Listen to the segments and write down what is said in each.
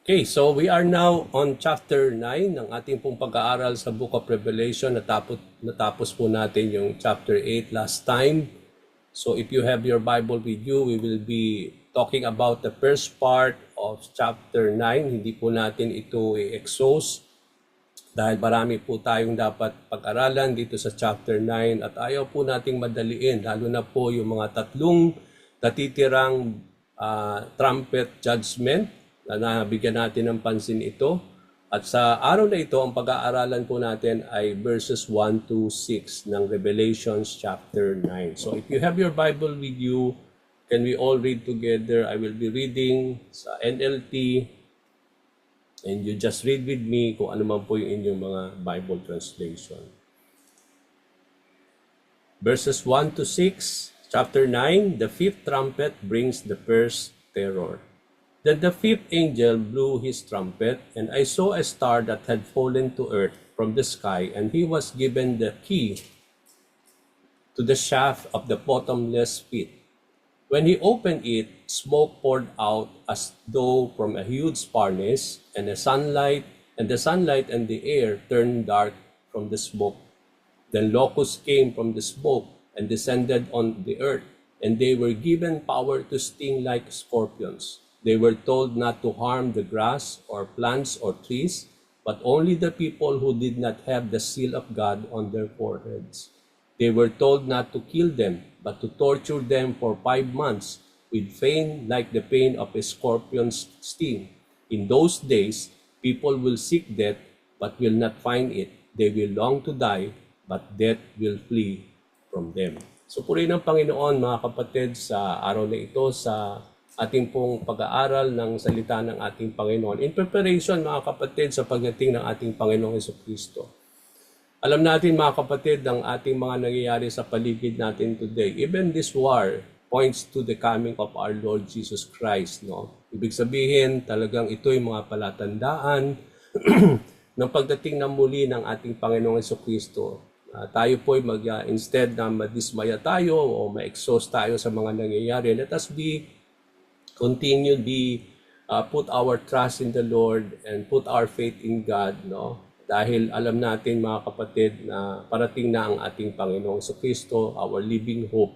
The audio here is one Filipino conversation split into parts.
Okay, so we are now on chapter 9 ng ating pong pag-aaral sa Book of Revelation. Natapos po natin yung chapter 8 last time. So if you have your Bible with you, we will be talking about the first part of chapter 9. Hindi po natin ito i-exhaust dahil marami po tayong dapat pag-aralan dito sa chapter 9 at ayaw po nating madaliin, lalo na po yung mga tatlong natitirang trumpet judgment na nabigyan natin ng pansin ito. At sa araw na ito, ang pag-aaralan po natin ay verses 1 to 6 ng Revelations chapter 9. So if you have your Bible with you, can we all read together? I will be reading sa NLT and you just read with me kung ano man po yung inyong mga Bible translation. Verses 1 to 6, chapter 9, the fifth trumpet brings the first terror. Then the fifth angel blew his trumpet, and I saw a star that had fallen to earth from the sky, and he was given the key to the shaft of the bottomless pit. When he opened it, smoke poured out as though from a huge furnace, and the sunlight and the air turned dark from the smoke. Then locusts came from the smoke and descended on the earth, and they were given power to sting like scorpions. They were told not to harm the grass or plants or trees, but only the people who did not have the seal of God on their foreheads. They were told not to kill them, but to torture them for 5 months with pain like the pain of a scorpion's sting. In those days, people will seek death, but will not find it. They will long to die, but death will flee from them. So purihin ng Panginoon, mga kapatid, sa araw na ito, sa ating pong pag-aaral ng salita ng ating Panginoon. In preparation, mga kapatid, sa pagdating ng ating Panginoong Jesucristo. Alam natin, mga kapatid, ang ating mga nangyayari sa paligid natin today. Even this war points to the coming of our Lord Jesus Christ. No? Ibig sabihin, talagang ito'y mga palatandaan ng pagdating na muli ng ating Panginoong Jesucristo. Tayo po'y instead na madismaya tayo o ma-exhaust tayo sa mga nangyayari, let us continue put our trust in the Lord and put our faith in God, no? Dahil alam natin, mga kapatid, na parating na ang ating Panginoong Jesucristo, our living hope.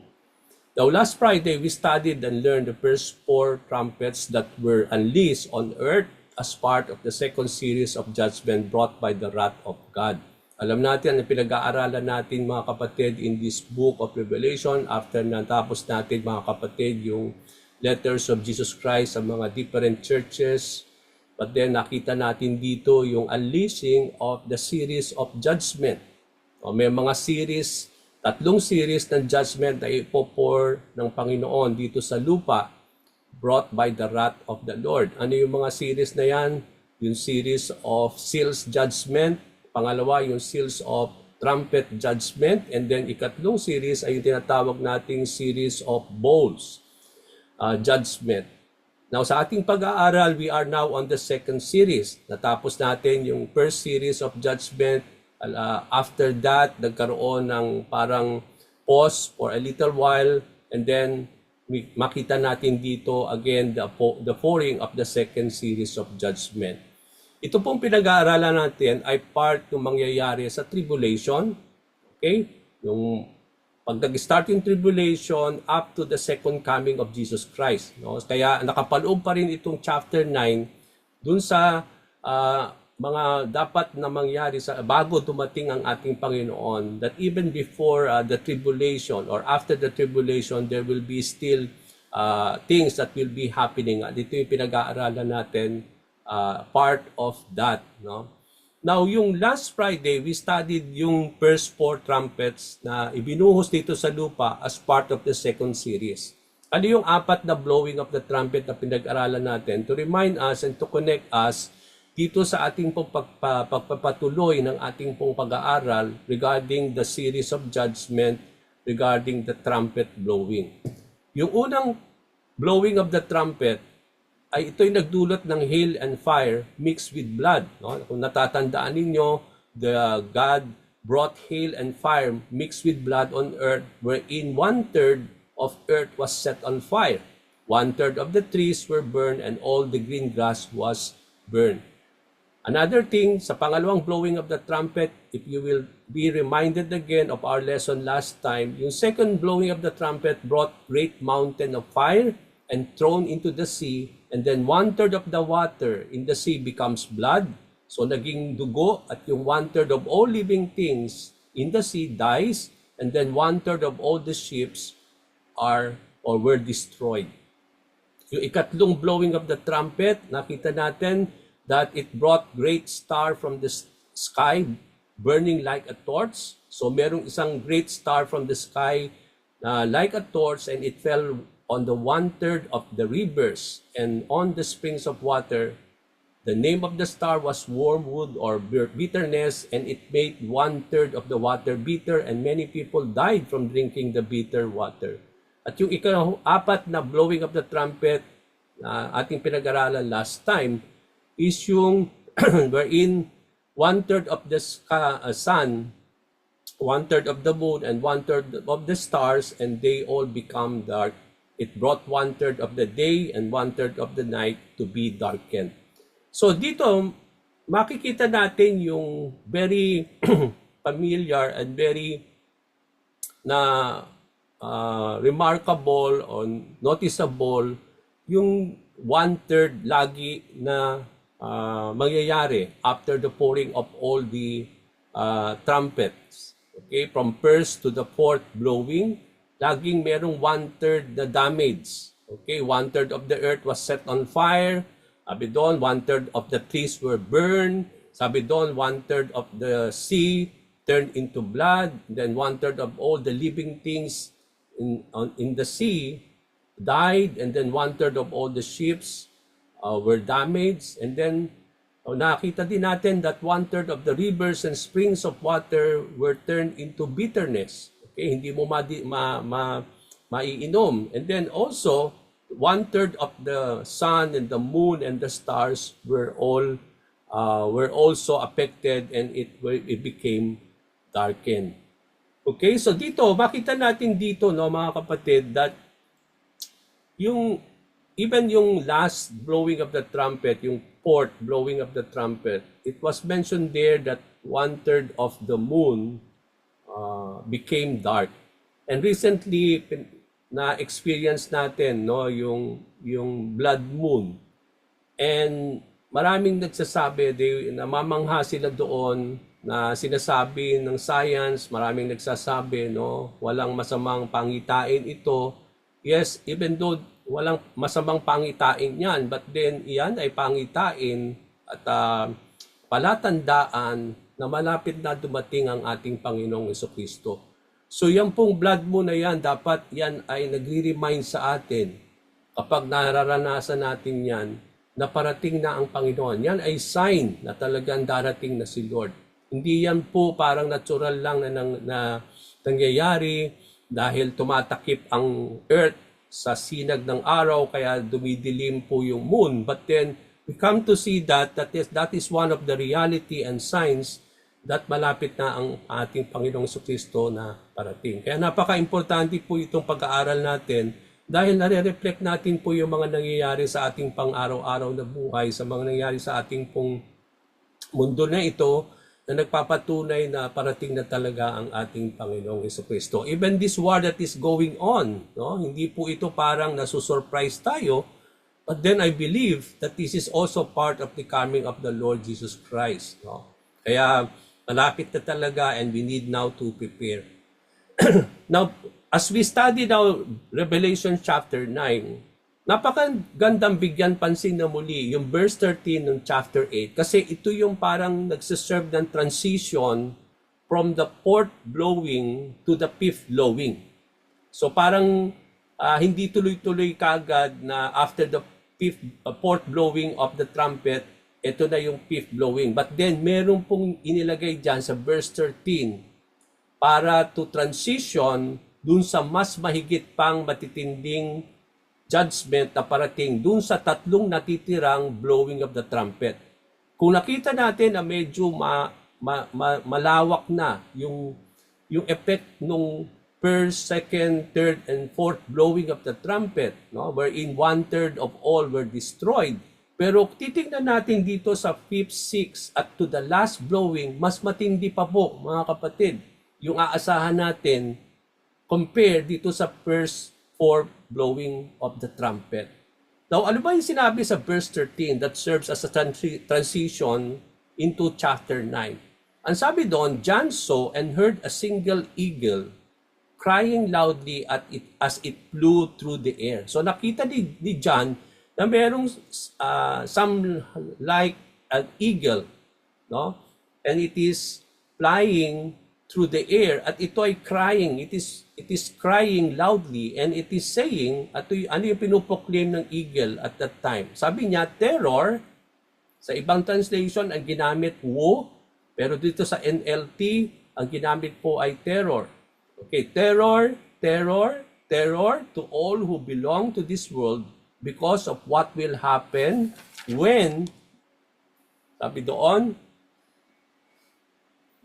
Now, last Friday, we studied and learned the first 4 trumpets that were unleashed on earth as part of the second series of judgment brought by the wrath of God. Alam natin na pinag-aaralan natin, mga kapatid, in this book of Revelation after natapos natin, mga kapatid, yung letters of Jesus Christ sa mga different churches. But then nakita natin dito yung unleashing of the series of judgment. May mga series, 3 series ng judgment na ipopour ng Panginoon dito sa lupa brought by the wrath of the Lord. Ano yung mga series na yan? Yung series of seals judgment. Pangalawa, yung seals of trumpet judgment. And then ikatlong series ay yung tinatawag nating series of bowls judgment. Now, sa ating pag-aaral, we are now on the second series. Natapos natin yung first series of judgment. After that, nagkaroon ng parang pause for a little while. And then, makita natin dito again the pouring of the second series of judgment. Ito pong pinag-aaralan natin ay part ng mangyayari sa tribulation. Okay? Yung pag nag-start yung tribulation up to the second coming of Jesus Christ. No? Kaya nakapaloob pa rin itong chapter 9 dun sa mga dapat na mangyari bago dumating ang ating Panginoon, that even before the tribulation or after the tribulation, there will be still things that will be happening. Dito yung pinag-aaralan natin, part of that. No? Now, yung last Friday, we studied yung first 4 trumpets na ibinuhos dito sa lupa as part of the second series. Ano yung 4 na blowing of the trumpet na pinag-aralan natin to remind us and to connect us dito sa ating pagpapatuloy ng ating pong pag-aaral regarding the series of judgment regarding the trumpet blowing. Yung unang blowing of the trumpet ay ito'y nagdulot ng hail and fire mixed with blood. No? Kung natatandaan ninyo, God brought hail and fire mixed with blood on earth, wherein 1/3 of earth was set on fire. 1/3 of the trees were burned, and all the green grass was burn. Another thing, sa pangalawang blowing of the trumpet, if you will be reminded again of our lesson last time, yung second blowing of the trumpet brought great mountain of fire and thrown into the sea, and then 1/3 of the water in the sea becomes blood. So naging dugo, at yung 1/3 of all living things in the sea dies, and then 1/3 of all the ships are or were destroyed. Yung ikatlong blowing of the trumpet, nakita natin that it brought great star from the sky burning like a torch. So merong isang great star from the sky like a torch, and it fell on the 1/3 of the rivers and on the springs of water. The name of the star was wormwood or bitterness, and it made 1/3 of the water bitter, and many people died from drinking the bitter water. At yung ika-apat na blowing of the trumpet ating pinag-aralan last time is yung wherein 1/3 of the sun, 1/3 of the moon, and 1/3 of the stars, and they all become dark. It brought 1/3 of the day and 1/3 of the night to be darkened. So dito, makikita natin yung very familiar and very remarkable or noticeable yung 1/3 lagi na mangyayari after the pouring of all the trumpets. Okay, from first to the fourth blowing, laging merong 1/3 na damage. Okay, 1/3 of the earth was set on fire. Sabi doon, 1/3 of the trees were burned. Sabi doon, 1/3 of the sea turned into blood. Then 1/3 of all the living things in the sea died. And then 1/3 of all the ships were damaged, and then nakita din natin that 1/3 of the rivers and springs of water were turned into bitterness. Okay, hindi mo maiinom. And then also 1/3 of the sun and the moon and the stars were also affected, and it became darkened. Okay, so dito makita natin dito, no, mga kapatid, that even yung last blowing of the trumpet, yung fourth blowing of the trumpet, it was mentioned there that 1/3 of the moon became dark. And recently, na-experience natin, no, yung blood moon. And maraming nagsasabi, namamangha sila doon na sinasabi ng science, maraming nagsasabi, no, walang masamang pangitain ito. Yes, even though walang masamang pangitain yan, but then iyan ay pangitain at palatandaan na malapit na dumating ang ating Panginoong Jesucristo. So yan pong blood moon na yan, dapat yan ay nagre-remind sa atin kapag nararanasan natin yan na parating na ang Panginoon. Yan ay sign na talagang darating na si Lord. Hindi yan po parang natural lang na nangyayari dahil tumatakip ang earth sa sinag ng araw, kaya dumidilim po yung moon. But then, we come to see that is one of the reality and signs that malapit na ang ating Panginoong Jesucristo na parating. Kaya napaka-importante po itong pag-aaral natin dahil nare-reflect natin po yung mga nangyayari sa ating pang-araw-araw na buhay, sa mga nangyayari sa ating pong mundo na ito, na nagpapatunay na parating na talaga ang ating Panginoong Jesucristo. Even this war that is going on, no? Hindi po ito parang nasusurprise tayo, but then I believe that this is also part of the coming of the Lord Jesus Christ. No? Kaya malapit na talaga, and we need now to prepare. Now, as we study now Revelation chapter 9, napakagandang bigyan pansin na muli yung verse 13 ng chapter 8, kasi ito yung parang nagsiserve ng transition from the fourth blowing to the fifth blowing. So parang hindi tuloy-tuloy kagad na after the fourth blowing of the trumpet, ito na yung fifth blowing. But then meron pong inilagay dyan sa verse 13 para to transition dun sa mas mahigit pang matitinding judgment na parating dun sa tatlong natitirang blowing of the trumpet. Kung nakita natin na medyo malawak na yung effect nung first, second, third, and fourth blowing of the trumpet, no, wherein 1/3 of all were destroyed. Pero titingnan natin dito sa fifth, sixth, at to the last blowing, mas matindi pa po, mga kapatid, yung aasahan natin compare dito sa first four blowing of the trumpet. Now, ano ba yung sinabi sa verse 13 that serves as a transition into chapter 9? Ang sabi doon, John saw and heard a single eagle crying loudly as it flew through the air. So nakita ni John na merong some like an eagle, no? And it is flying through the air at ito ay crying. It is crying loudly and it is saying, ano yung pinuproclaim ng eagle at that time? Sabi niya, terror. Sa ibang translation, ang ginamit woe. Pero dito sa NLT, ang ginamit po ay terror. Okay, terror, terror, terror to all who belong to this world because of what will happen when, sabi doon,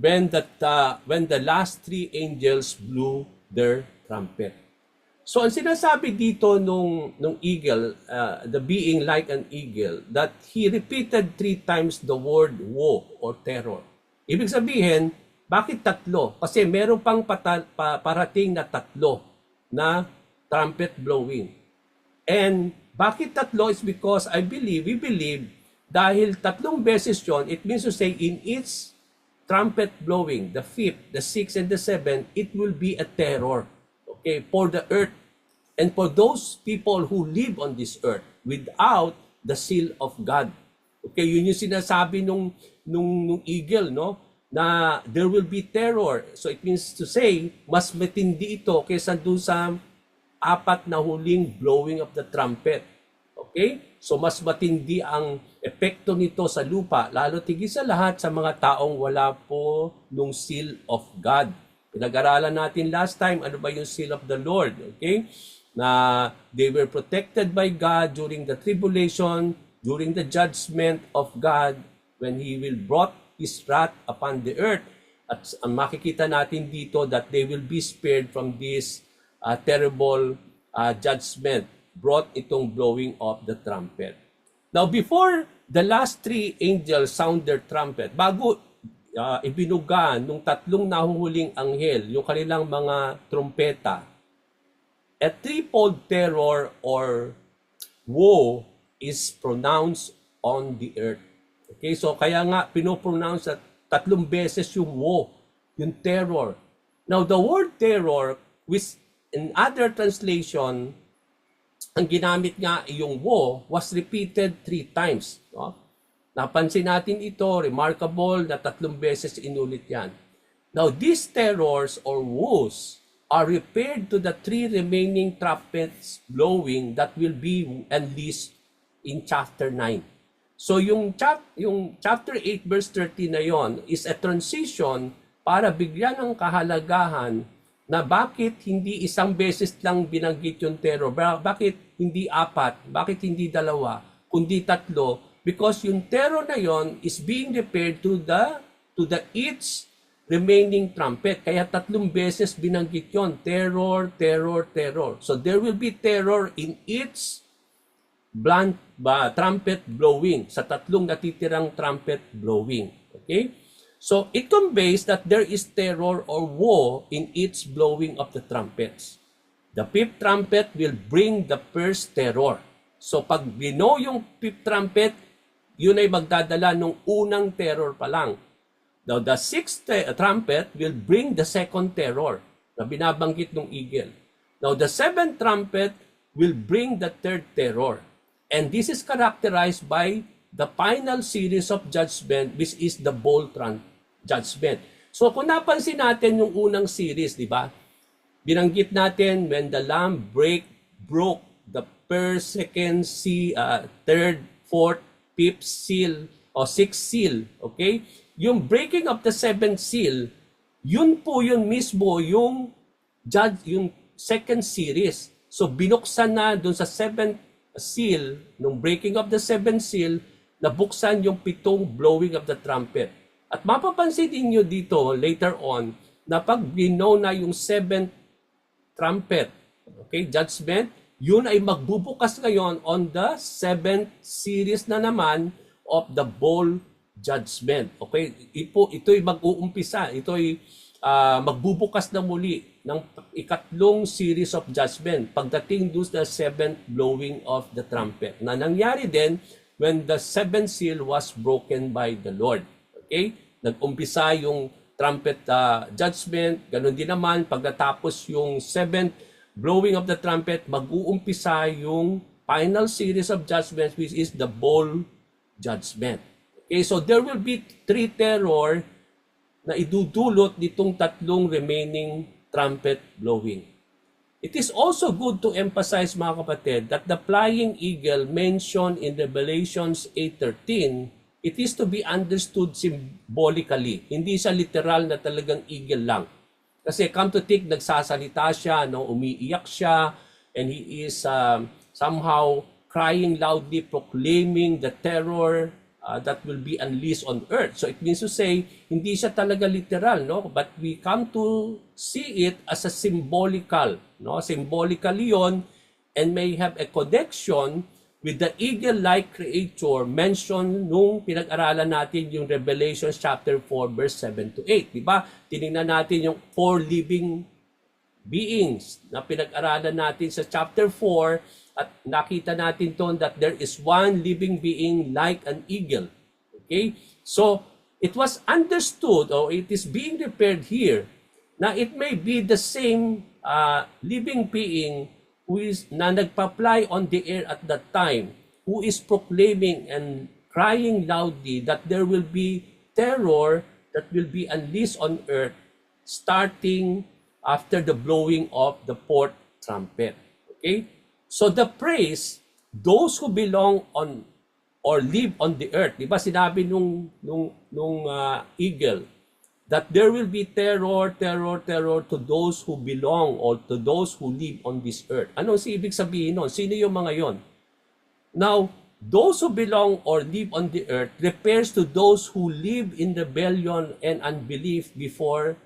when the last three angels blew their trumpet. So ang sinasabi dito nung eagle, the being like an eagle, that he repeated 3 times the word woe or terror. Ibig sabihin, bakit tatlo? Kasi meron pang parating na tatlo na trumpet blowing. And bakit tatlo is because we believe, dahil tatlong beses yon, it means to say in each trumpet blowing, the fifth, the sixth, and the seventh, it will be a terror, okay, for the earth and for those people who live on this earth without the seal of God. Okay, yun yung sinasabi nung eagle, no? Na there will be terror. So it means to say, mas matindi ito kaysa doon sa 4 na huling blowing of the trumpet. Okay? So mas matindi ang epekto nito sa lupa, lalo tigil sa lahat sa mga taong wala po nung seal of God. Pinag-aralan natin last time, ano ba yung seal of the Lord? Okay? Na they were protected by God during the tribulation, during the judgment of God, when He will brought His wrath upon the earth. At makikita natin dito that they will be spared from this terrible judgment brought itong blowing of the trumpet. Now, before the last 3 angels sound their trumpet, bago ibinuga nung 3 nahuhuling anghel, yung kanilang mga trumpeta, a threefold terror or woe is pronounced on the earth. Okay, so kaya nga pinopronounce at 3 beses yung woe, yung terror. Now, the word terror, which in other translation, ang ginamit nga yung woe was repeated 3 times. No? Napansin natin ito, remarkable na 3 beses inulit yan. Now, these terrors or woes are referred to the 3 remaining trumpets blowing that will be unleashed in chapter 9. So yung chapter 8 verse 13 na yon is a transition para bigyan ng kahalagahan na bakit hindi isang beses lang binanggit yung terror, bakit hindi 4, bakit hindi 2, kundi 3, because yung terror na yon is being referred to the each remaining trumpet. Kaya 3 beses binanggit yon, terror, terror, terror. So there will be terror in each trumpet blowing, sa 3 natitirang trumpet blowing. Okay? So it conveys that there is terror or woe in each blowing of the trumpets. The 5th trumpet will bring the first terror. So pag bino yung 5th trumpet, yun ay magdadala ng unang terror pa lang. Now the 6th trumpet will bring the second terror na binabanggit ng eagle. Now the 7th trumpet will bring the 3rd terror. And this is characterized by the final series of judgment, which is the bowl judgment. So kung napansin natin yung unang series, di ba? Binanggit natin when the Lamb broke the first, second, third, fourth, fifth seal o sixth seal. Okay? Yung breaking of the 7th seal, yun po yun mismo yung second series. So binuksan na dun sa 7th seal, nung breaking of the 7th seal, nabuksan yung 7 blowing of the trumpet. At mapapansin niyo dito later on na pag binow na yung 7th trumpet, okay, judgment, yun ay magbubukas ngayon on the 7th series na naman of the bowl judgment. Okay? Ito'y mag-uumpisa. Ito'y magbubukas na muli ng ikatlong series of judgment pagdating doon sa 7th blowing of the trumpet. Na nangyari din when the 7th seal was broken by the Lord. Okay? Nag-umpisa yung trumpet judgment. Ganun din naman, pagkatapos yung 7th blowing of the trumpet, mag-uumpisa yung final series of judgments, which is the bowl judgment. Okay, so there will be 3 terror na idudulot nitong tatlong remaining trumpet blowing. It is also good to emphasize, mga kapatid, that the flying eagle mentioned in Revelations 8:13, it is to be understood symbolically. Hindi siya literal na talagang eagle lang. Kasi come to think, nagsasalita siya, no, umiiyak siya, and he is somehow crying loudly, proclaiming the terror that will be unleashed on earth. So it means to say, hindi siya talaga literal, no? But we come to see it as a symbolical, no? Symbolically yon, and may have a connection with the eagle-like creature mentioned nung pinag-aralan natin yung Revelation chapter 4 verse 7 to 8. Diba? Tinignan natin yung 4 living beings na pinag-aralan natin sa chapter 4 at nakita natin doon that there is one living being like an eagle. Okay? So, it was understood, or it is being prepared here, na it may be the same living being who is na nagpa-fly on the air at that time, who is proclaiming and crying loudly that there will be terror that will be unleashed on earth starting after the blowing of the 4th trumpet. Okay? So the praise, those who belong on or live on the earth, di ba sinabi nung eagle, that there will be terror to those who belong or to those who live on this earth. Anong ibig sabihin nun? Sino yung mga yon? Now, those who belong or live on the earth refers to those who live in rebellion and unbelief before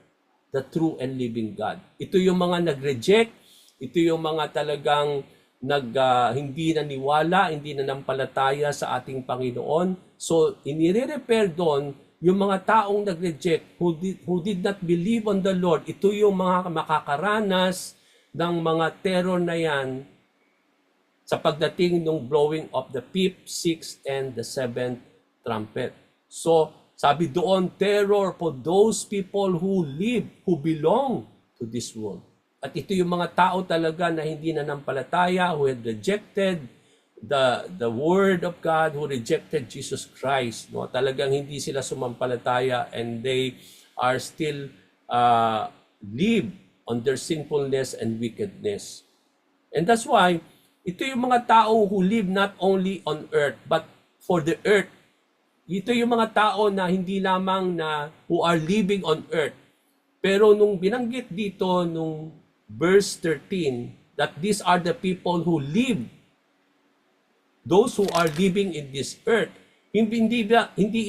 the true and living God. Ito yung mga nag-reject, ito yung mga talagang hindi naniwala, hindi nanampalataya sa ating Panginoon. So, inire-repair doon yung mga taong nag-reject, who did not believe on the Lord. Ito yung mga makakaranas ng mga terror na yan sa pagdating ng blowing of the 5th, 6th, and the 7th trumpet. So, sabi doon, terror for those people who live, who belong to this world. At ito yung mga tao talaga na hindi nanampalataya, who had rejected the word of God, who rejected Jesus Christ. No? Talagang hindi sila sumampalataya, and they are still live on their sinfulness and wickedness. And that's why, ito yung mga tao who live not only on earth, but for the earth. Ito yung mga tao na hindi lamang na who are living on earth. Pero nung binanggit dito, nung verse 13, that these are the people who live, those who are living in this earth. Hindi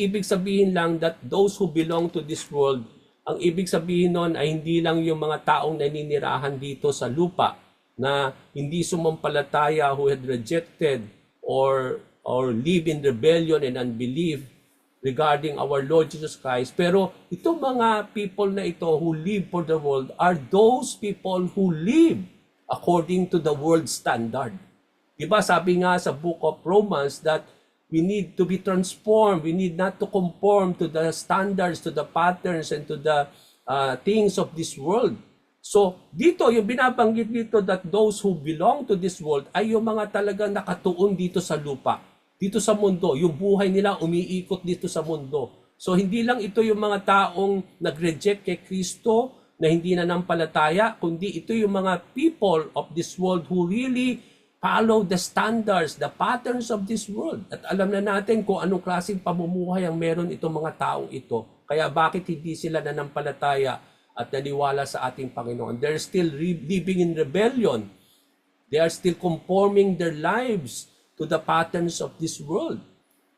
ibig sabihin lang that those who belong to this world, ang ibig sabihin nun ay hindi lang yung mga taong naninirahan dito sa lupa na hindi sumampalataya, who had rejected or live in rebellion and unbelief regarding our Lord Jesus Christ. Pero itong mga people na ito who live for the world are those people who live according to the world standard. Diba sabi nga sa book of Romans that we need to be transformed. We need not to conform to the standards, to the patterns, and to the things of this world. So dito, yung binabanggit dito that those who belong to this world ay yung mga talagang nakatuon dito sa lupa, dito sa mundo. Yung buhay nila umiikot dito sa mundo. So hindi lang ito yung mga taong nag-reject kay Kristo na hindi nanampalataya, kundi ito yung mga people of this world who really follow the standards, the patterns of this world. At alam na natin kung anong klaseng pamumuhay ang meron itong mga taong ito. Kaya bakit hindi sila nanampalataya at naniwala sa ating Panginoon? They're still living in rebellion. They are still conforming their lives to the patterns of this world.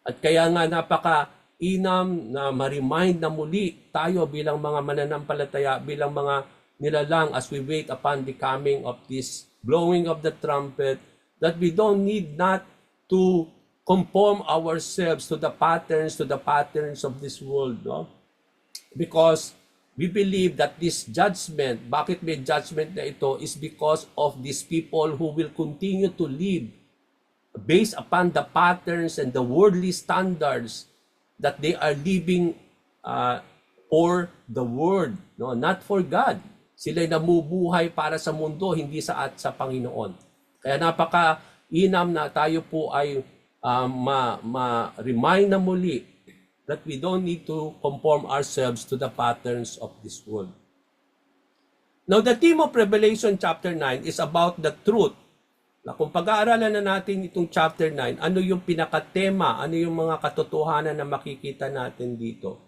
At kaya nga napaka-inam na ma-remind na muli tayo bilang mga mananampalataya, bilang mga nilalang as we wait upon the coming of this blowing of the trumpet, that we don't need not to conform ourselves to the patterns of this world, no? Because we believe that this judgment, bakit may judgment na ito, is because of these people who will continue to live based upon the patterns and the worldly standards that they are living for the world, no? Not for God. Sila'y namubuhay para sa mundo, hindi sa Panginoon. Kaya napaka-inam na tayo po ay ma-remind na muli that we don't need to conform ourselves to the patterns of this world. Now, the theme of Revelation chapter 9 is about the truth. Na kung pag-aaralan na natin itong chapter 9, ano yung pinakatema, ano yung mga katotohanan na makikita natin dito?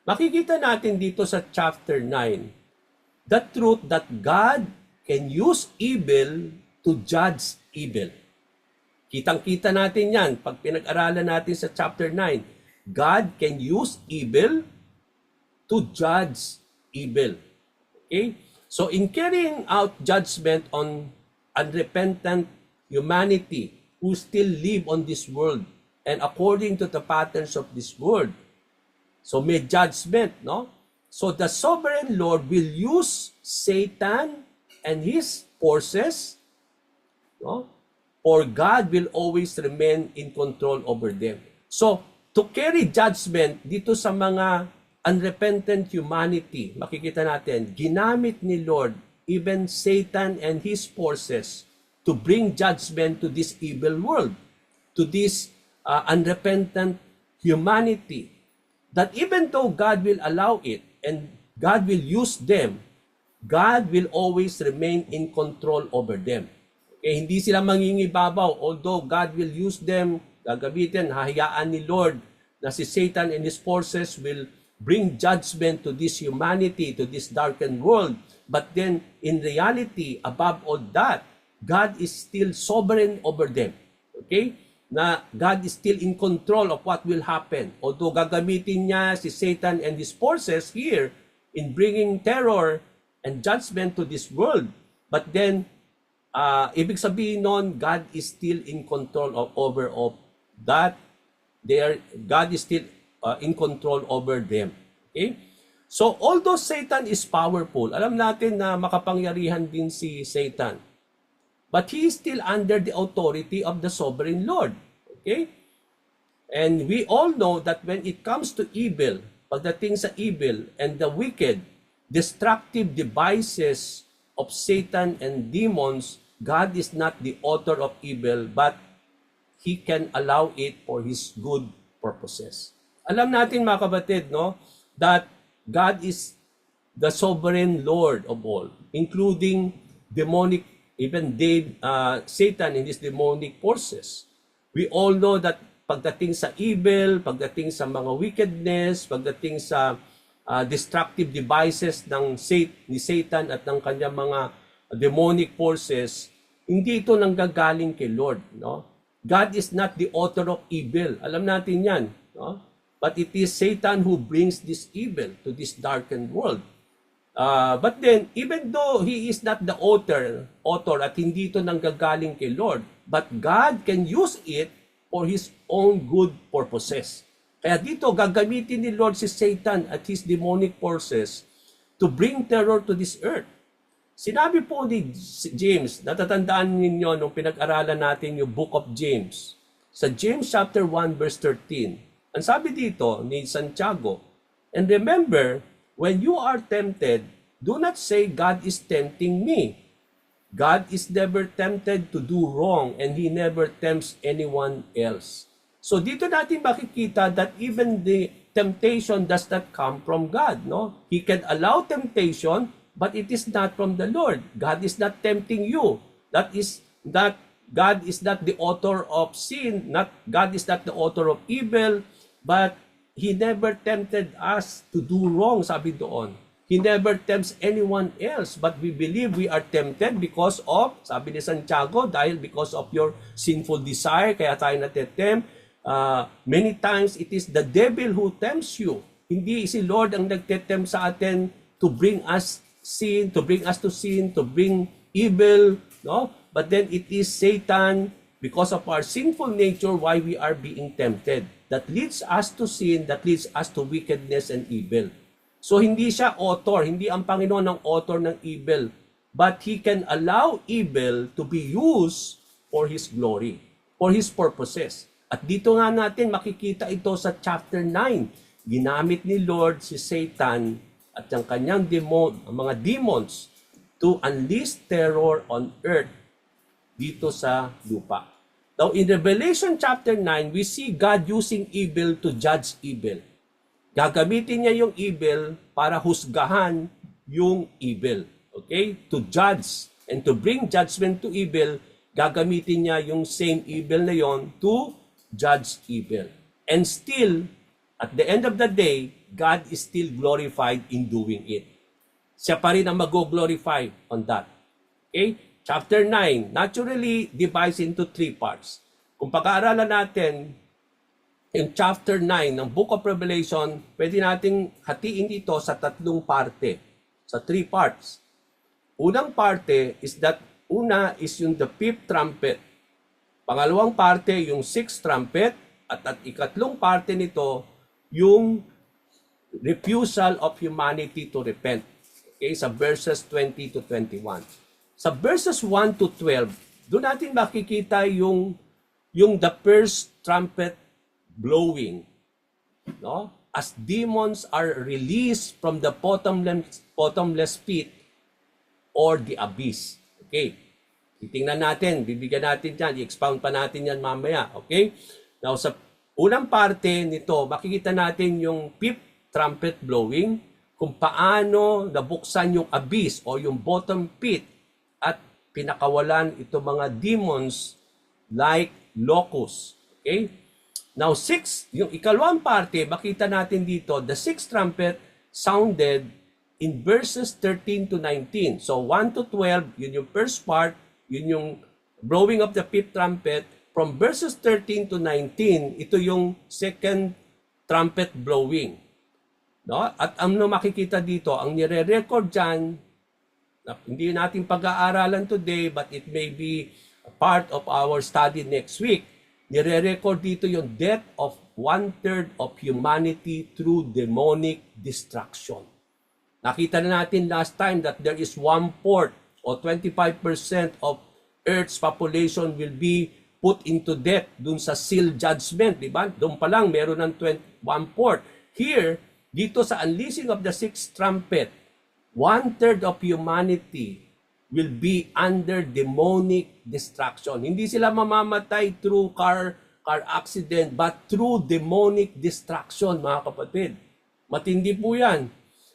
Makikita natin dito sa chapter 9, the truth that God can use evil to judge evil. Kitang-kita natin yan pag pinag-aralan natin sa chapter 9. God can use evil to judge evil. Okay? So in carrying out judgment on unrepentant humanity who still live on this world and according to the patterns of this world, so may judgment, no? So the sovereign Lord will use Satan and his forces, no? Or God will always remain in control over them. So, to carry judgment dito sa mga unrepentant humanity, makikita natin, ginamit ni Lord even Satan and his forces to bring judgment to this evil world, to this unrepentant humanity. That even though God will allow it and God will use them, God will always remain in control over them. Okay, hindi sila mangingibabaw, although God will use them, gagamitin, hahayaan ni Lord na si Satan and his forces will bring judgment to this humanity, to this darkened world. But then, in reality, above all that, God is still sovereign over them. Okay? Na God is still in control of what will happen. Although gagamitin niya si Satan and his forces here in bringing terror and judgment to this world. But then, ibig sabihin nun, God is still in control over that. God is still in control over them. Okay? So, although Satan is powerful, alam natin na makapangyarihan din si Satan. But he is still under the authority of the sovereign Lord. Okay? And we all know that when it comes to evil, pagdating sa evil and the wicked, destructive devices of Satan and demons, God is not the author of evil, but He can allow it for His good purposes. Alam natin mga kabatid, no, that God is the sovereign Lord of all, including demonic, even Satan and his demonic forces. We all know that pagdating sa evil, pagdating sa mga wickedness, pagdating sa destructive devices ni Satan at ng kanyang mga demonic forces, hindi ito nanggagaling kay Lord, no? God is not the author of evil. Alam natin 'yan, no? But it is Satan who brings this evil to this darkened world. But then, even though he is not the author at hindi ito nanggagaling kay Lord, but God can use it for His own good purposes. Kaya dito, gagamitin ni Lord si Satan at his demonic forces to bring terror to this earth. Sinabi po ni James, natatandaan ninyo nung pinag-aralan natin yung Book of James. Sa James chapter 1 verse 13, ang sabi dito ni Santiago, "And remember, when you are tempted, do not say, 'God is tempting me.' God is never tempted to do wrong and He never tempts anyone else." So dito natin makikita that even the temptation does not come from God, no? He can allow temptation, but it is not from the Lord. God is not tempting you. God is not the author of sin. God is not the author of evil, but He never tempted us to do wrong, sabi doon. He never tempts anyone else, but we believe we are tempted because of, sabi ni Santiago, because of your sinful desire, kaya tayo natetempt. Many times, it is the devil who tempts you. Hindi si Lord ang nagtetempt sa atin to bring us sin, to bring us to sin, to bring evil, no? but then it is Satan, because of our sinful nature, why we are being tempted. That leads us to sin, that leads us to wickedness and evil. So hindi siya author, hindi ang Panginoon ang author ng evil, but He can allow evil to be used for His glory, for His purposes. At dito nga natin makikita ito sa chapter 9. Ginamit ni Lord si Satan at ang kanyang ang mga demons to unleash terror on earth dito sa lupa. Now in Revelation chapter 9, we see God using evil to judge evil. Gagamitin niya yung evil para husgahan yung evil. Okay? To judge and to bring judgment to evil, gagamitin niya yung same evil na yon to judge evil. And still, at the end of the day, God is still glorified in doing it. Siya pa rin ang mag-glorify on that. Okay? Chapter 9, naturally divides into 3 parts. Kung pag-aaralan natin in chapter 9 ng Book of Revelation, pwede nating hatiin ito sa 3 parte, sa 3 parts. Unang parte is that, una is yung the 5th trumpet. Pangalawang parte, yung 6th trumpet. At ikatlong parte nito, yung refusal of humanity to repent. Okay, sa verses 20 to 21. Sa verses 1 to 12, doon natin makikita yung the first trumpet blowing, no? As demons are released from the bottomless pit or the abyss. Okay? Titingnan natin, bibigyan natin yan, i-expound pa natin yan mamaya. Okay? Now, sa unang parte nito, makikita natin yung 5th trumpet blowing, kung paano nabuksan yung abyss o yung bottom pit at pinakawalan ito mga demons like locusts. Okay? Now, 6, yung ikalawang parte, makita natin dito, the 6th trumpet sounded in verses 13 to 19. So, 1 to 12, yun yung first part, yun yung blowing of the 5th trumpet. From verses 13 to 19, ito yung second trumpet blowing. No? At ano makikita dito, ang nire-record dyan, hindi natin pag-aaralan today, but it may be a part of our study next week. Nire-record dito yung death of 1/3 of humanity through demonic destruction. Nakita na natin last time that there is 1/4 o 25% of Earth's population will be put into death dun sa seal judgment, di ba? Doon pa lang meron ng 1/4. Here, dito sa unleashing of the 6th trumpet, 1/3 of humanity will be under demonic destruction. Hindi sila mamamatay through car accident, but through demonic destruction, mga kapatid. Matindi po yan.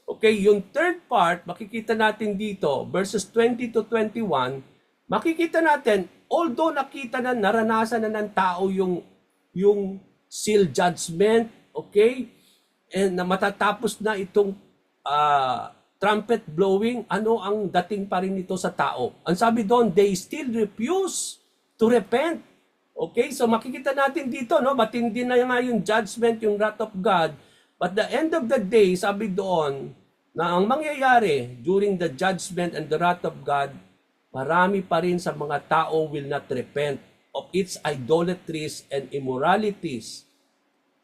Okay, yung third part, makikita natin dito, verses 20 to 21, makikita natin, although nakita na, naranasan na ng tao yung seal judgment, okay, and na matatapos na itong trumpet blowing, ano ang dating pa rin nito sa tao? Ang sabi doon, they still refuse to repent. Okay, so makikita natin dito, no, matindi na nga yung judgment, yung wrath of God. But the end of the day, sabi doon, na ang mangyayari during the judgment and the wrath of God, marami pa rin sa mga tao will not repent of its idolatries and immoralities.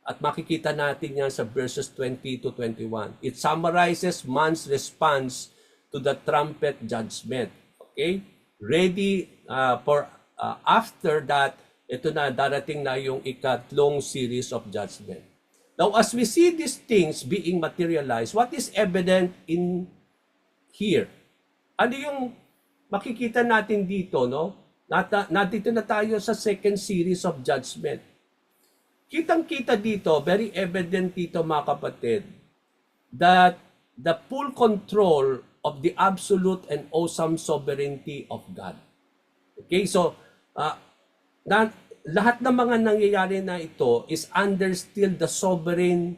At makikita natin yan sa verses 20 to 21. It summarizes man's response to the trumpet judgment. Okay? Ready for after that, ito na, darating na yung ikatlong series of judgment. Now, as we see these things being materialized, what is evident in here? Ano yung makikita natin dito, no? Nandito na tayo sa second series of judgment. Kitang-kita dito, very evident dito mga kapatid, that the full control of the absolute and awesome sovereignty of God. Okay, so lahat ng mga nangyayari na ito is under still the sovereign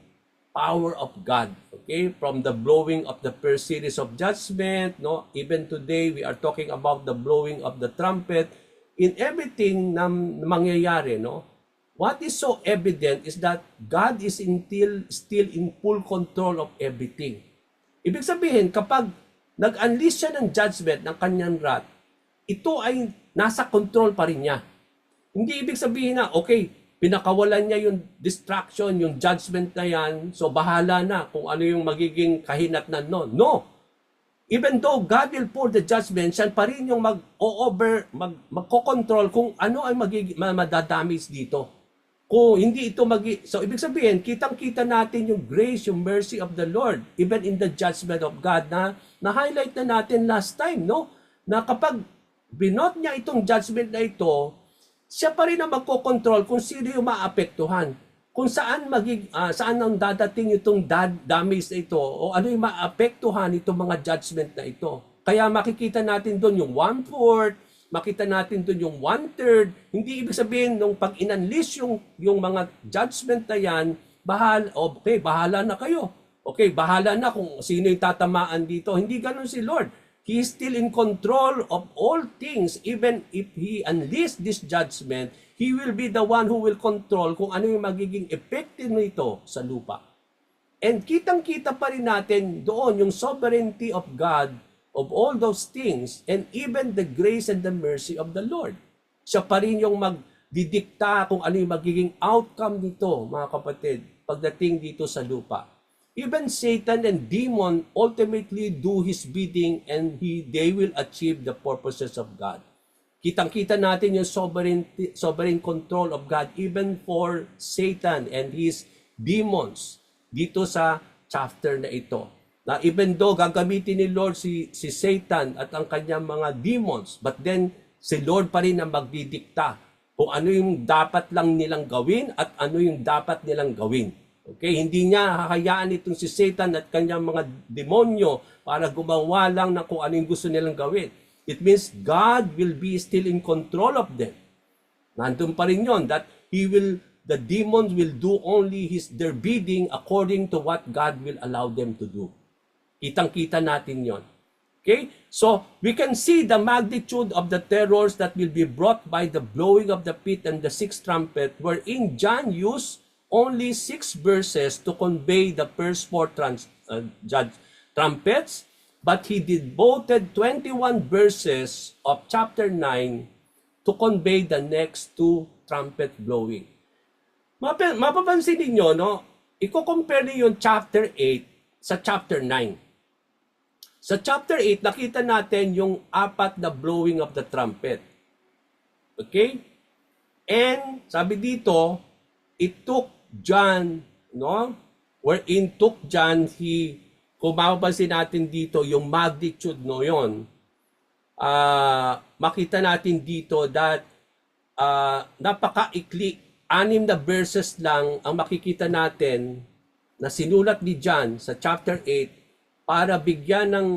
power of God. Okay, from the blowing of the first series of judgment, no, even today we are talking about the blowing of the trumpet. In everything na mangyayari, no, what is so evident is that God is still in full control of everything. Ibig sabihin, kapag nag-unleash siya ng judgment ng kanyang wrath, ito ay nasa control pa rin niya. Hindi ibig sabihin na, okay, pinakawalan niya yung distraction, yung judgment na yan, so bahala na kung ano yung magiging kahinatnan nun. No! Even though God will pour the judgment, siya pa rin yung magko-control kung ano ay madadamage dito. Kung hindi ito so ibig sabihin, kitang-kita natin yung grace, yung mercy of the Lord, even in the judgment of God na-highlight na natin last time, no? Na kapag binot niya itong judgment na ito, siya pa rin ang magko-control kung sino yung maapektuhan. Kung saan saan ang dadating itong damage na ito o ano yung maapektuhan itong mga judgment na ito. Kaya makikita natin doon yung 1/4, makita natin doon yung 1/3. Hindi ibig sabihin nung pag in-unleash yung mga judgment na yan, bahala na kayo. Okay, bahala na kung sino yung tatamaan dito. Hindi ganun si Lord. He is still in control of all things. Even if He unleashed this judgment, He will be the one who will control kung ano yung magiging effective nito sa lupa. And kitang-kita pa rin natin doon yung sovereignty of God of all those things and even the grace and the mercy of the Lord. Siya pa rin yung magdidikta kung ano yung magiging outcome nito, mga kapatid, pagdating dito sa lupa. Even Satan and demon ultimately do his bidding and they will achieve the purposes of God. Kitang-kita natin yung sovereign control of God even for Satan and his demons dito sa chapter na ito. Na even though gagamitin ni Lord si Satan at ang kanyang mga demons, but then si Lord pa rin ang magdidikta kung ano yung dapat lang nilang gawin at ano yung dapat nilang gawin. Okay, hindi niya hahayaan itong si Satan at kanyang mga demonyo para gumawa lang ng kung ano yung gusto nilang gawin. It means God will be still in control of them. Nandun pa rin yun, that the demons will do only their bidding according to what God will allow them to do. Kitang-kita natin yon. Okay? So, we can see the magnitude of the terrors that will be brought by the blowing of the fifth and the sixth trumpet, wherein John used only 6 verses to convey the first 4 trumpets, but he devoted 21 verses of chapter 9 to convey the next 2 trumpet blowing. Mapapansin niyo, no? Iko-compare niyo yung chapter 8 sa chapter 9. Sa chapter 8, nakita natin yung 4 na blowing of the trumpet. Okay? And sabi dito, it took John, no? Wherein took John, kung mapapansin natin dito, yung magnitude no yon, makita natin dito that napaka-ikli, 6 na verses lang ang makikita natin na sinulat ni John sa chapter 8 para bigyan ng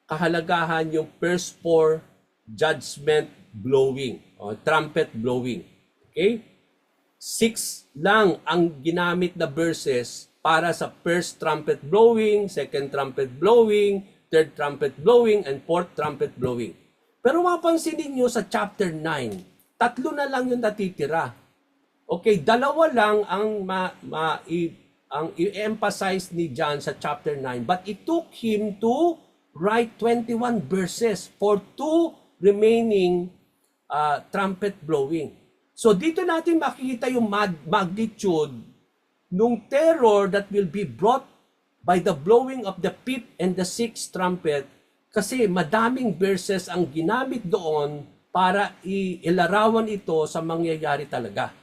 kahalagahan yung first 4 judgment blowing o trumpet blowing. Okay? 6 lang ang ginamit na verses para sa first trumpet blowing, second trumpet blowing, third trumpet blowing, and fourth trumpet blowing. Pero mapansin niyo sa chapter 9, 3 na lang yung natitira. Okay, 2 lang ang i-emphasize ni John sa chapter 9, but it took him to write 21 verses for 2 remaining trumpet blowing. So dito natin makikita yung magnitude nung terror that will be brought by the blowing of the fifth and the sixth trumpet, kasi madaming verses ang ginamit doon para ilarawan ito sa mangyayari talaga.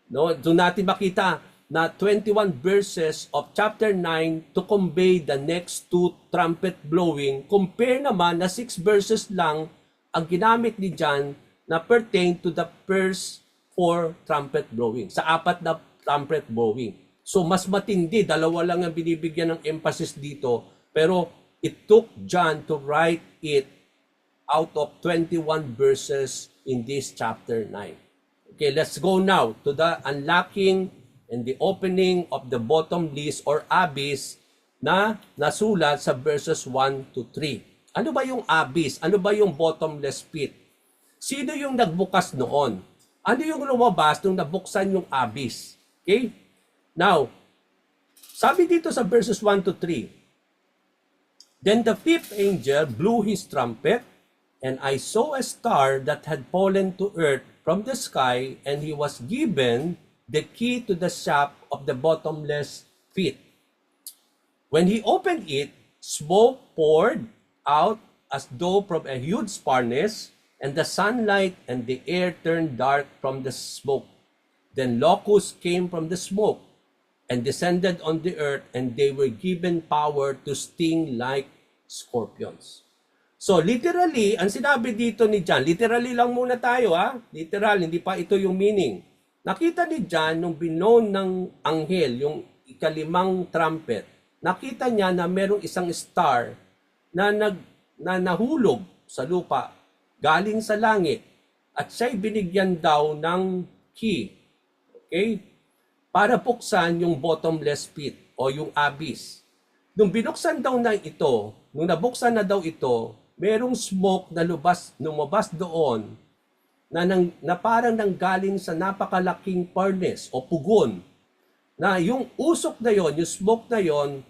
No, doon natin makita na 21 verses of chapter 9 to convey the next 2 trumpet blowing, compare naman na 6 verses lang ang ginamit ni John na pertain to the first 4 trumpet blowing, sa 4 na trumpet blowing. So mas matindi, 2 lang ang binibigyan ng emphasis dito, pero it took John to write it out of 21 verses in this chapter 9. Okay, let's go now to the unlocking and the opening of the bottomless or abyss na nasulat sa verses 1 to 3. Ano ba yung abyss? Ano ba yung bottomless pit? Sino yung nagbukas noon? Ano yung lumabas nung nabuksan yung abyss? Okay? Now, sabi dito sa verses 1 to 3, then the fifth angel blew his trumpet, And I saw a star that had fallen to earth from the sky, and he was given the key to the shop of the bottomless pit. When he opened it, smoke poured out as though from a huge furnace, and the sunlight and the air turned dark from the smoke. Then locusts came from the smoke and descended on the earth, and they were given power to sting like scorpions. So literally, ang sinabi dito ni John, literally lang muna tayo literal, hindi pa ito yung meaning. Nakita ni John nung binon ng anghel, yung ikalimang trumpet, nakita niya na merong isang star na nahulog sa lupa, galing sa langit, at siya'y binigyan daw ng key, okay, para buksan yung bottomless pit o yung abyss. Nung binuksan daw na ito, nung nabuksan na daw ito, merong smoke na lumabas doon na parang nanggaling sa napakalaking furnace o pugon, na yung usok na yon, yung smoke na yon,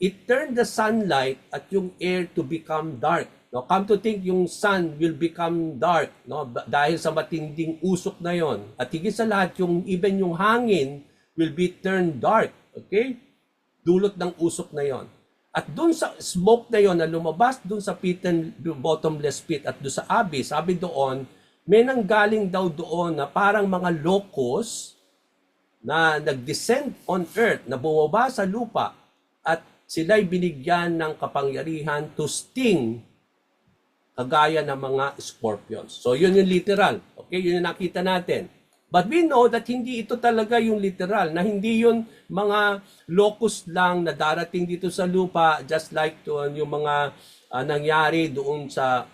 it turned the sunlight at yung air to become dark. No, come to think, yung sun will become dark, no, dahil sa matinding usok na yon. At higit sa lahat, even yung hangin will be turned dark. Okay? Dulot ng usok na yon. At dun sa smoke na yon na lumabas dun sa pit and bottomless pit at dun sa abyss, sabi doon, may nanggaling daw doon na parang mga locusts na nag-descend on earth, na bumaba sa lupa, at sila'y binigyan ng kapangyarihan to sting kagaya ng mga scorpions. So yun yung literal. Okay, yun yung nakita natin. But we know that hindi ito talaga yung literal, na hindi yun mga locust lang na darating dito sa lupa, just like yung mga nangyari doon sa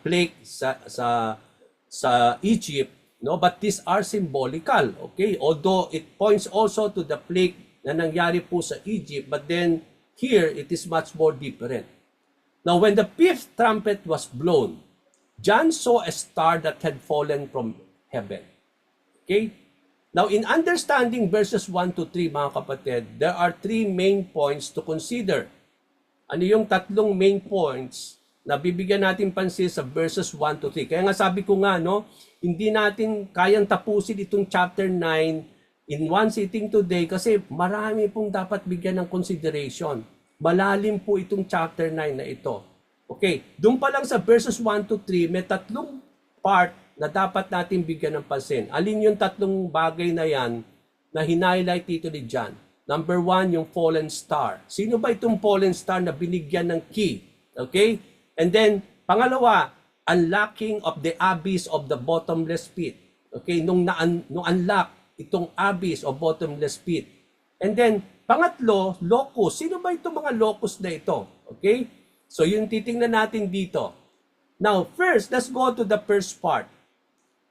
plague sa Egypt, no? But these are symbolical, okay? Although it points also to the plague na nangyari po sa Egypt, but then here it is much more different. Now when the fifth trumpet was blown, John saw a star that had fallen from heaven. Okay? Now, in understanding verses 1 to 3, mga kapatid, there are three main points to consider. Ano yung tatlong main points na bibigyan natin pansin sa verses 1 to 3? Kaya nga sabi ko nga, no, hindi natin kayang tapusin itong chapter 9 in one sitting today kasi marami pong dapat bigyan ng consideration. Malalim po itong chapter 9 na ito. Okay, doon pa lang sa verses 1 to 3, may tatlong part na dapat natin bigyan ng pansin. Alin yung tatlong bagay na yan na hinighlight dito ni John? Number 1, yung fallen star. Sino ba itong fallen star na binigyan ng key? Okay? And then, pangalawa, unlocking of the abyss of the bottomless pit. Okay? Nung unlock itong abyss o bottomless pit. And then, pangatlo, locust. Sino ba itong mga locust na ito? Okay? So, yung titingnan natin dito. Now, first, let's go to the first part.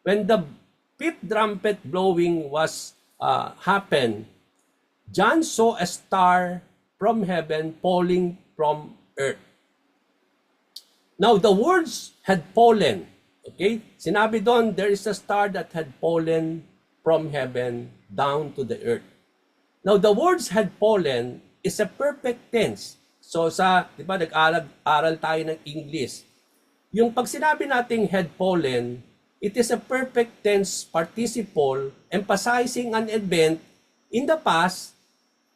When the fifth trumpet blowing was happened, John saw a star from heaven falling from earth. Now, the words had fallen. Okay? Sinabi doon, there is a star that had fallen from heaven down to the earth. Now, the words had fallen is a perfect tense. So, di ba, nag-aral tayo ng English. Yung pag sinabi nating had fallen, it is a perfect tense participle emphasizing an event in the past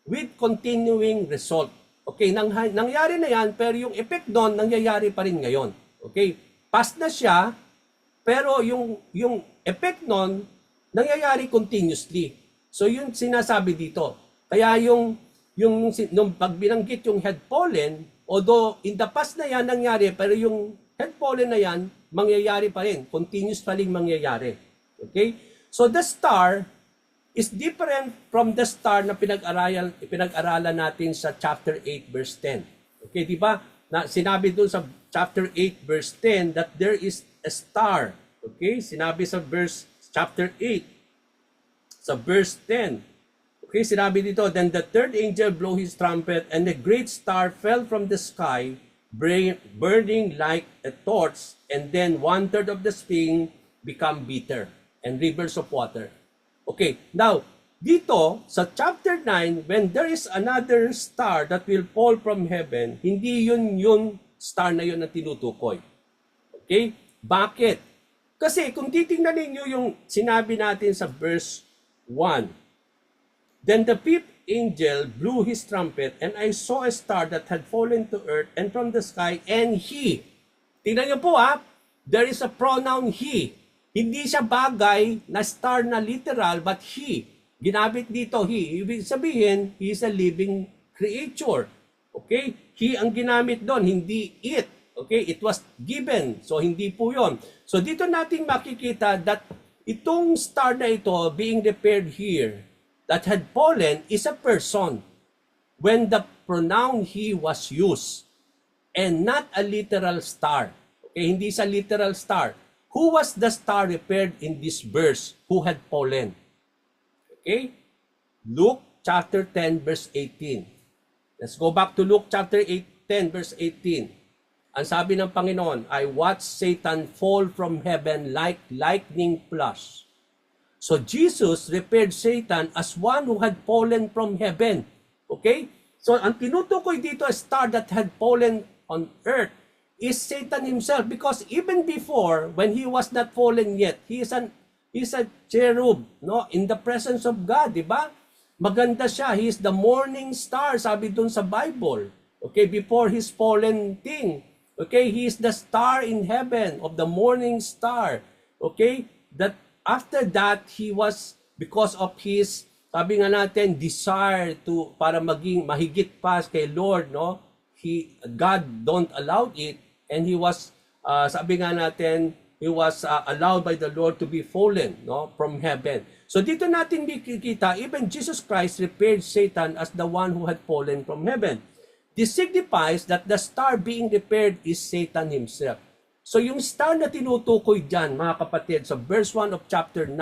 with continuing result. Okay, nangyari na yan, pero yung effect doon, nangyayari pa rin ngayon. Okay, past na siya, pero yung effect noon, nangyayari continuously. So yun sinasabi dito. Kaya nung pag binanggit yung had fallen, although in the past na yan nangyari, pero yung had fallen na yan, mangyayari pa rin. Continuous pa rin mangyayari. Okay? So the star is different from the star na pinag-aralan natin sa chapter 8 verse 10. Okay, di ba? Na sinabi doon sa chapter 8 verse 10 that there is a star. Okay? Sinabi sa chapter 8 sa verse 10. Okay, sinabi dito, then the third angel blew his trumpet, and a great star fell from the sky, burning like a torch, and then 1/3 of the spring become bitter, and rivers of water. Okay, now, dito, sa chapter 9, when there is another star that will fall from heaven, hindi yun star na yun na tinutukoy. Okay? Bakit? Kasi kung titingnan ninyo yung sinabi natin sa verse 1, then the fifth angel blew his trumpet, and I saw a star that had fallen to earth and from the sky, and he. Tingnan niyo po there is a pronoun he. Hindi siya bagay na star na literal, but he. Ginamit dito he. Ibig sabihin, he is a living creature. Okay? He ang ginamit doon, hindi it. Okay? It was given. So, hindi po yon. So, dito natin makikita that itong star na ito being repaired here that had fallen is a person when the pronoun he was used and not a literal star. Okay? Hindi sa literal star. Who was the star repaired in this verse who had fallen? Okay? Luke chapter 10 verse 18. Let's go back to Luke chapter 10 verse 18. Ang sabi ng Panginoon, I watched Satan fall from heaven like lightning flash. So Jesus repaired Satan as one who had fallen from heaven. Okay? So ang tinutukoy dito, a star that had fallen on earth, is Satan himself, because even before, when he was not fallen yet, he's a cherub, no, in the presence of God, di ba? Maganda siya. He is the morning star, sabi dun sa Bible. Okay, before his fallen thing. Okay, he is the star in heaven, of the morning star. Okay, that after that, he was, because of his, sabi nga natin, desire to, para maging mahigit pa kay Lord, no? God don't allow it, and he was, sabi nga natin, he was allowed by the Lord to be fallen, no, from heaven. So dito natin makikita, even Jesus Christ repaired Satan as the one who had fallen from heaven. This signifies that the star being repaired is Satan himself. So yung star na tinutukoy dyan, mga kapatid, sa verse 1 of chapter 9,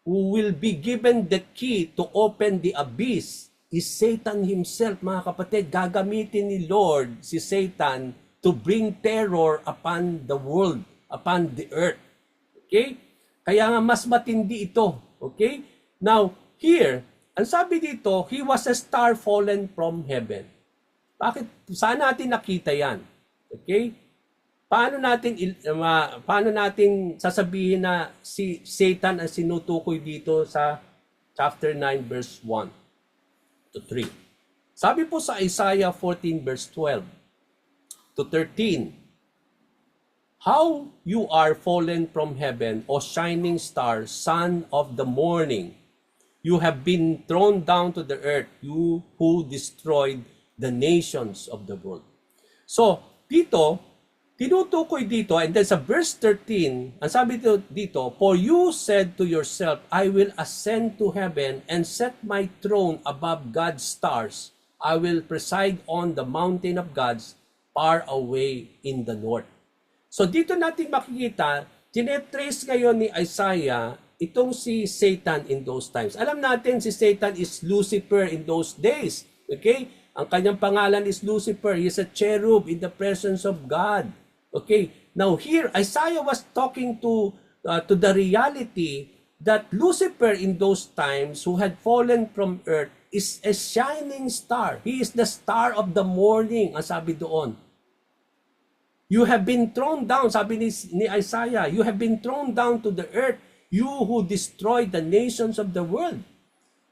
who will be given the key to open the abyss, is Satan himself, mga kapatid. Gagamitin ni Lord si Satan to bring terror upon the world, upon the earth. Okay? Kaya nga mas matindi ito. Okay? Now, here, ang sabi dito, he was a star fallen from heaven. Bakit? Saan natin nakita yan? Okay? Paano natin sasabihin na si Satan ang sinutukoy dito sa chapter 9 verse 1 to 3? Sabi po sa Isaiah 14 verse 12 to 13, how you are fallen from heaven, O shining star, son of the morning. You have been thrown down to the earth, you who destroyed the nations of the world. So, dito, tinutukoy dito, and then sa verse 13, ang sabi dito, for you said to yourself, I will ascend to heaven and set my throne above God's stars. I will preside on the mountain of God's far away in the north. So dito natin makikita, tinetrace ngayon ni Isaiah itong si Satan in those times. Alam natin si Satan is Lucifer in those days. Okay? Ang kanyang pangalan is Lucifer. He is a cherub in the presence of God. Okay? Now here, Isaiah was talking to the reality that Lucifer in those times who had fallen from earth is a shining star. He is the star of the morning, ang sabi doon. You have been thrown down, sabi ni Isaiah, you have been thrown down to the earth, you who destroyed the nations of the world.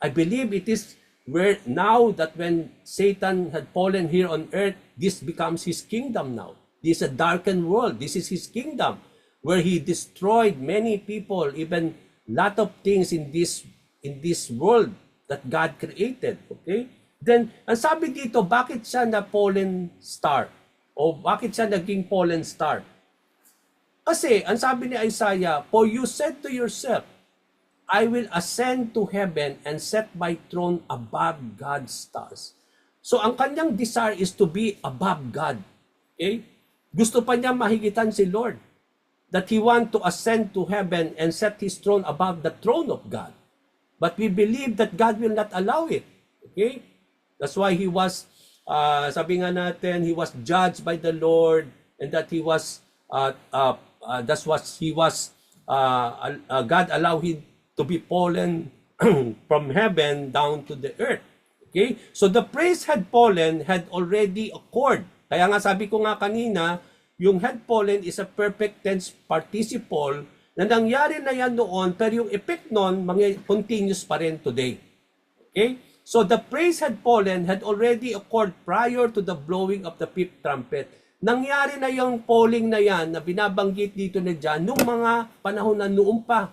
I believe it is where now that when Satan had fallen here on earth, this becomes his kingdom now. This is a darkened world. This is his kingdom where he destroyed many people, even lot of things in this world that God created. Okay? Then, ang sabi dito, bakit siya na fallen star? O bakit siya naging fallen star? Kasi, ang sabi ni Isaiah, for you said to yourself, I will ascend to heaven and set my throne above God's stars. So, ang kanyang desire is to be above God. Okay? Gusto pa niya mahigitan si Lord. That he want to ascend to heaven and set his throne above the throne of God. But we believe that God will not allow it. Okay? That's why he was, sabi nga natin, he was judged by the Lord, and that he was, that's what he was, God allowed him to be fallen from heaven down to the earth. Okay? So the praise had fallen, had already occurred. Kaya nga sabi ko nga kanina, yung head pollen is a perfect tense participle na nangyari na yan noon, pero yung effect nun, continuous pa rin today. Okay? So the praise head pollen had already occurred prior to the blowing of the fifth trumpet. Nangyari na yung polling na yan na binabanggit dito na dyan nung mga panahon na noon pa.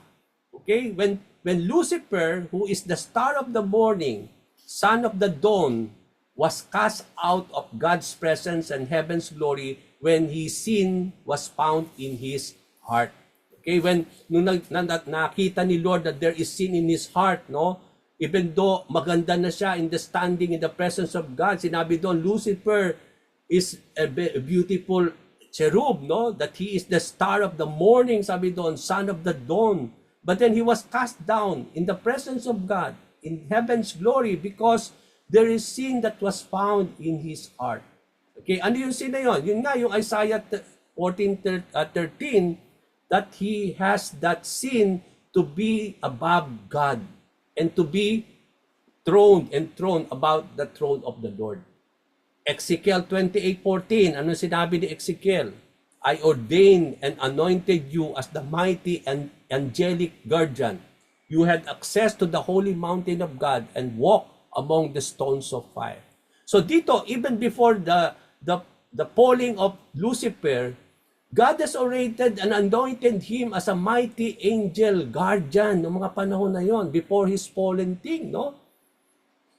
Okay? When Lucifer, who is the star of the morning, son of the dawn, was cast out of God's presence and heaven's glory when his sin was found in his heart. Okay, nung nakita ni Lord that there is sin in his heart, no? Even though maganda na siya in the standing in the presence of God, sinabi doon, Lucifer is a beautiful cherub, no? That he is the star of the morning, sabi doon, son of the dawn. But then he was cast down in the presence of God, in heaven's glory, because there is sin that was found in his heart. Okay, ano yung sin na yun? Yun nga, yung Isaiah 14:13, that he has that sin to be above God and to be enthroned about the throne of the Lord. Ezekiel 28:14, ano sinabi ni Ezekiel? I ordained and anointed you as the mighty and angelic guardian. You had access to the holy mountain of God and walk among the stones of fire. So dito, even before the falling of Lucifer, God has orated and anointed him as a mighty angel guardian ng mga panahon na yon before his fallen thing, no?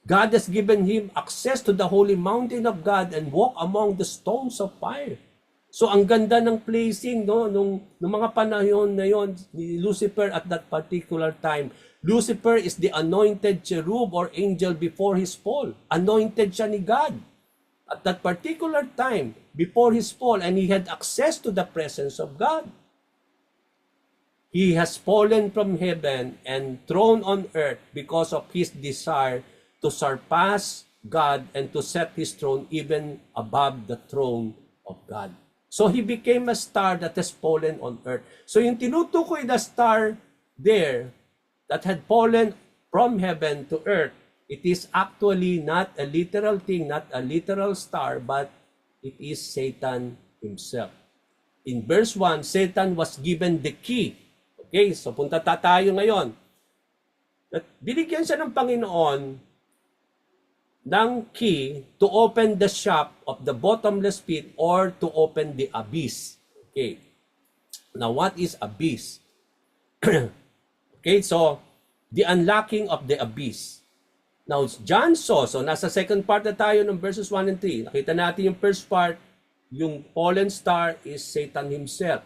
God has given him access to the holy mountain of God and walk among the stones of fire. So ang ganda ng placing, no, nung mga panahon na yon ni Lucifer at that particular time. Lucifer is the anointed cherub or angel before his fall. Anointed siya ni God at that particular time before his fall, and he had access to the presence of God. He has fallen from heaven and thrown on earth because of his desire to surpass God and to set his throne even above the throne of God. So he became a star that has fallen on earth. So yung tinutukoy na star there that had fallen from heaven to earth, it is actually not a literal thing, not a literal star, but it is Satan himself. In verse 1, Satan was given the key. Okay, so punta tayo ngayon. Binigyan siya ng Panginoon ng key to open the shop of the bottomless pit or to open the abyss. Okay. Now, what is abyss? Okay, so the unlocking of the abyss. Now, John saw, so nasa second part na tayo ng verses 1 and 3. Nakita natin yung first part, yung fallen star is Satan himself.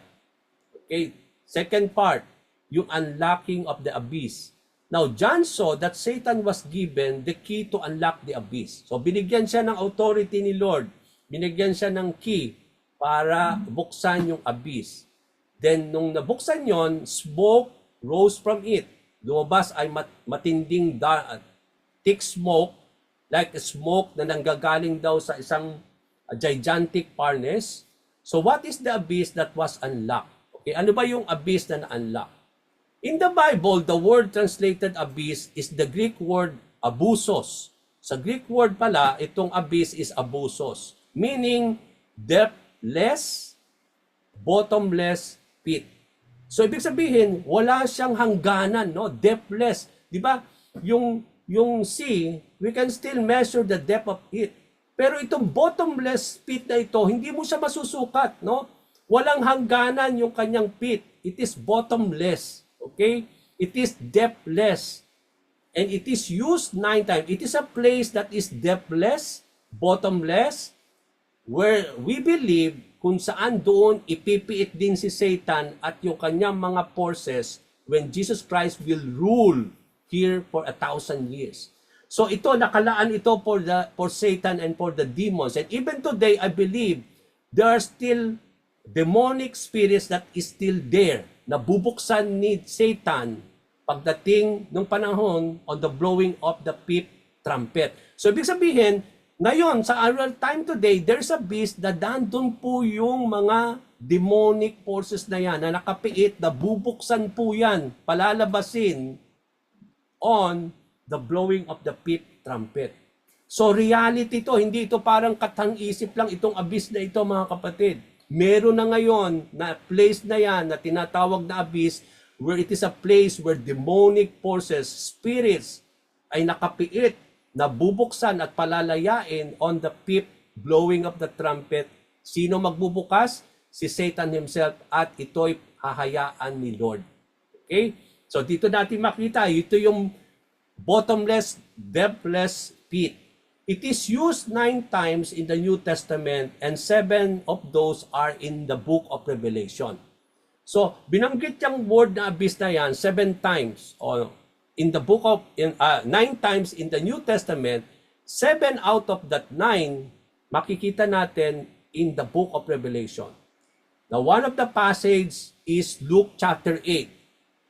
Okay, second part, yung unlocking of the abyss. Now, John saw that Satan was given the key to unlock the abyss. So, binigyan siya ng authority ni Lord. Binigyan siya ng key para buksan yung abyss. Then, nung nabuksan yon, smoke rose from it. Lumabas ay matinding thick smoke, like a smoke na nanggagaling daw sa isang gigantic furnace. So what is the abyss that was unlocked? Okay, ano ba yung abyss na na-unlock? In the Bible, the word translated abyss is the Greek word abusos. Sa Greek word pala, itong abyss is abusos, meaning depthless, bottomless pit. So, ibig sabihin, wala siyang hangganan, no? Depthless. Di ba? Yung sea, we can still measure the depth of it. Pero itong bottomless pit na ito, hindi mo siya masusukat, no? Walang hangganan yung kanyang pit. It is bottomless. Okay? It is depthless. And it is used 9 times. It is a place that is depthless, bottomless, where we believe kung saan doon ipipiit din si Satan at yung kanyang mga forces when Jesus Christ will rule here for 1,000 years. So ito, nakalaan ito for Satan and for the demons. And even today, I believe there are still demonic spirits that is still there, na bubuksan ni Satan pagdating ng panahon on the blowing of the fifth trumpet. So ibig sabihin, ngayon, sa our time today, there's a beast na nandun po yung mga demonic forces na yan, na nakapiit, na bubuksan po yan, palalabasin on the blowing of the fifth trumpet. So reality to, hindi ito parang katang-isip lang itong abyss na ito mga kapatid. Meron na ngayon na place na yan na tinatawag na abyss where it is a place where demonic forces, spirits ay nakapiit, nabubuksan at palalayain on the fifth blowing of the trumpet. Sino magbubukas? Si Satan himself at ito'y hahayaan ni Lord. Okay? So dito natin makita, ito yung bottomless, depthless pit. It is used 9 times in the New Testament and 7 of those are in the book of Revelation. So, binanggit yung word na abyss na yan 7 times or in the book of 9 times in the New Testament, 7 out of that 9 makikita natin in the book of Revelation. Now, one of the passage is Luke chapter 8,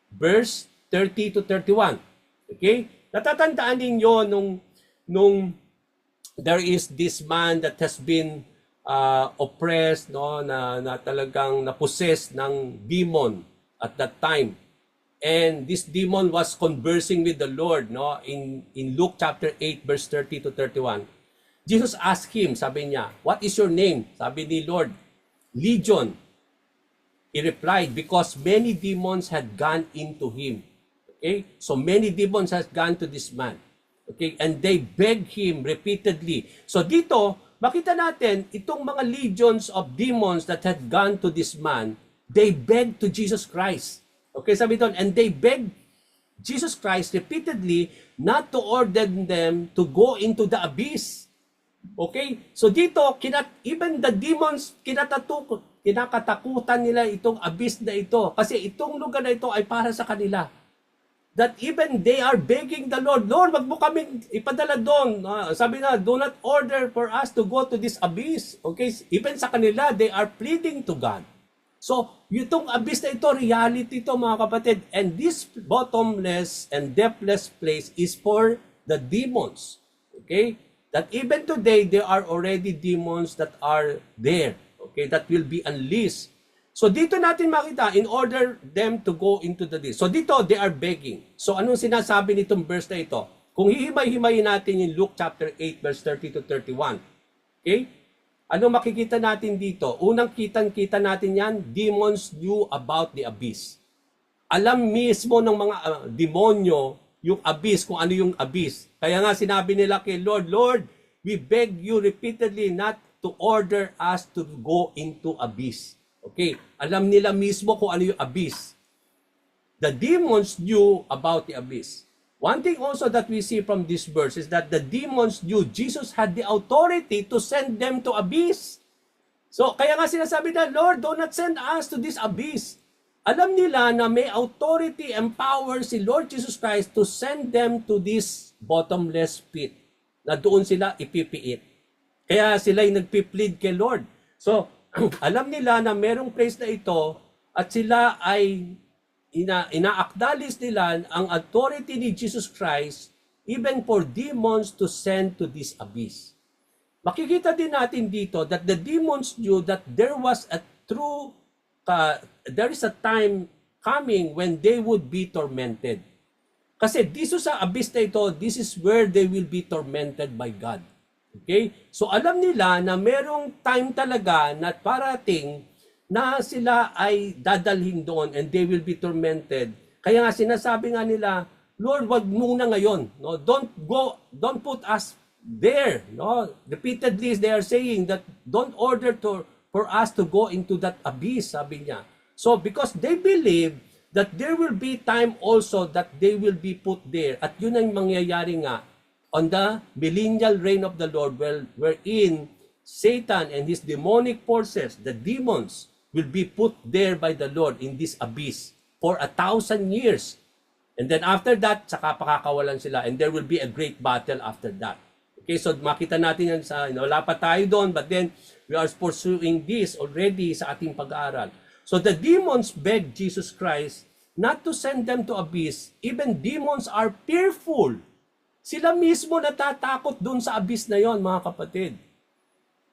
verse 30 to 31. Okay? Natatandaan ninyo nung there is this man that has been oppressed, no, na talagang napossessed ng demon at that time. And this demon was conversing with the Lord, no, in Luke chapter 8 verse 30 to 31. Jesus asked him, sabi niya, "What is your name?" Sabi ni Lord, "Legion." He replied, "Because many demons had gone into him." Okay? So many demons had gone to this man. Okay, and they begged him repeatedly. So dito, makita natin, itong mga legions of demons that had gone to this man, they begged to Jesus Christ. Okay, sabi doon, and they begged Jesus Christ repeatedly not to order them to go into the abyss. Okay, so dito, even the demons, kinakatakutan nila itong abyss na ito. Kasi itong lugar na ito ay para sa kanila. That even they are begging the Lord, "Lord, wag mo kaming ipadala doon." Sabi na, "Do not order for us to go to this abyss." Okay? Even sa kanila, they are pleading to God. So, itong abyss na ito, reality ito mga kapatid. And this bottomless and depthless place is for the demons. Okay? That even today, there are already demons that are there. Okay? That will be unleashed. So dito natin makita, in order them to go into the abyss. So dito, they are begging. So anong sinasabi nitong verse na ito? Kung hihimay-himayin natin yung Luke chapter 8 verse 30 to 31. Okay? Ano makikita natin dito? Unang kitang-kita natin yan, demons knew about the abyss. Alam mismo ng mga demonyo yung abyss, kung ano yung abyss. Kaya nga sinabi nila kay Lord, "Lord, we beg you repeatedly not to order us to go into abyss." Okay, alam nila mismo kung ano yung abyss. The demons knew about the abyss. One thing also that we see from this verse is that the demons knew Jesus had the authority to send them to abyss. So, kaya nga sinasabi na, "Lord, do not send us to this abyss." Alam nila na may authority and power si Lord Jesus Christ to send them to this bottomless pit, na doon sila ipipiit. Kaya sila'y nagpi-plead kay Lord. So, alam nila na merong place na ito at sila ay ina-acknowledge nila ang authority ni Jesus Christ even for demons to send to this abyss. Makikita din natin dito that the demons knew that there was a there is a time coming when they would be tormented. Kasi dito sa abyss na ito, this is where they will be tormented by God. Okay? So alam nila na merong time talaga na parating na sila ay dadalhin doon and they will be tormented. Kaya nga sinasabi nga nila, "Lord, wag muna ngayon. No? Don't put us there." No? Repeatedly they are saying that don't order for us to go into that abyss, sabi niya. So because they believe that there will be time also that they will be put there. At yun ang mangyayari nga on the millennial reign of the Lord, wherein Satan and his demonic forces, the demons, will be put there by the Lord in this abyss for 1,000 years. And then after that, saka pakakawalan sila and there will be a great battle after that. Okay, so makita natin yan sa, wala pa tayo doon, but then we are pursuing this already sa ating pag-aaral. So the demons begged Jesus Christ not to send them to abyss. Even demons are fearful. Sila mismo natatakot doon sa abyss na yon, mga kapatid.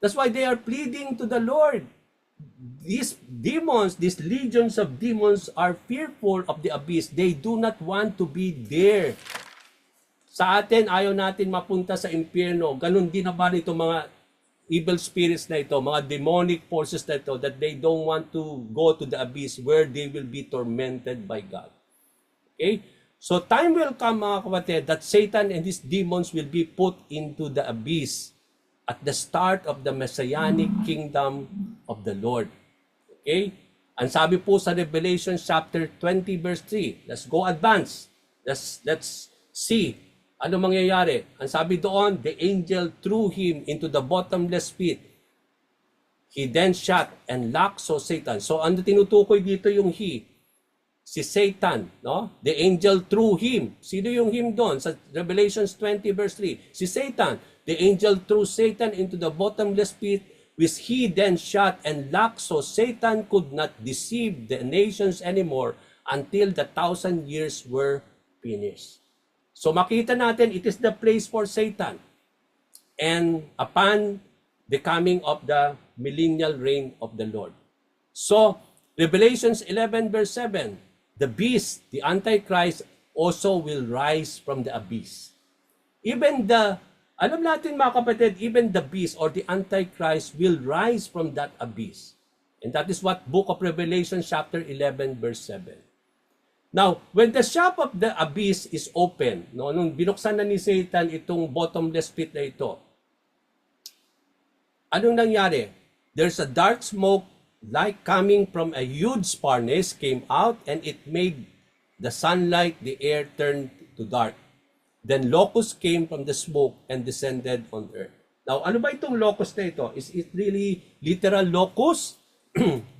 That's why they are pleading to the Lord. These demons, these legions of demons are fearful of the abyss. They do not want to be there. Sa atin, ayaw natin mapunta sa impyerno. Ganun din naman itong mga evil spirits na ito, mga demonic forces na ito, that they don't want to go to the abyss where they will be tormented by God. Okay? So time will come, mga kapatid, that Satan and his demons will be put into the abyss at the start of the messianic kingdom of the Lord. Okay? Ang sabi po sa Revelation chapter 20 verse 3, let's go advance. Let's see ano mangyayari. Ang sabi doon, the angel threw him into the bottomless pit. He then shut and locked Satan. So ano tinutukoy dito yung he? Si Satan, no? The angel threw him. Sino yung him doon? Sa Revelations 20 verse 3. Si Satan. The angel threw Satan into the bottomless pit, which he then shut and locked, so Satan could not deceive the nations anymore until the 1,000 years were finished. So makita natin, it is the place for Satan. And upon the coming of the millennial reign of the Lord. So, Revelations 11 verse 7, the beast, the Antichrist, also will rise from the abyss. Alam natin mga kapatid, even the beast or the Antichrist will rise from that abyss. And that is what Book of Revelation chapter 11 verse 7. Now, when the shop of the abyss is open, no, nung binuksan na ni Satan itong bottomless pit na ito, anong nangyari? There's a dark smoke like coming from a huge furnace came out, and it made the sunlight, the air turn to dark. Then locusts came from the smoke and descended on earth. Now, ano ba itong locust na ito? Is it really literal locust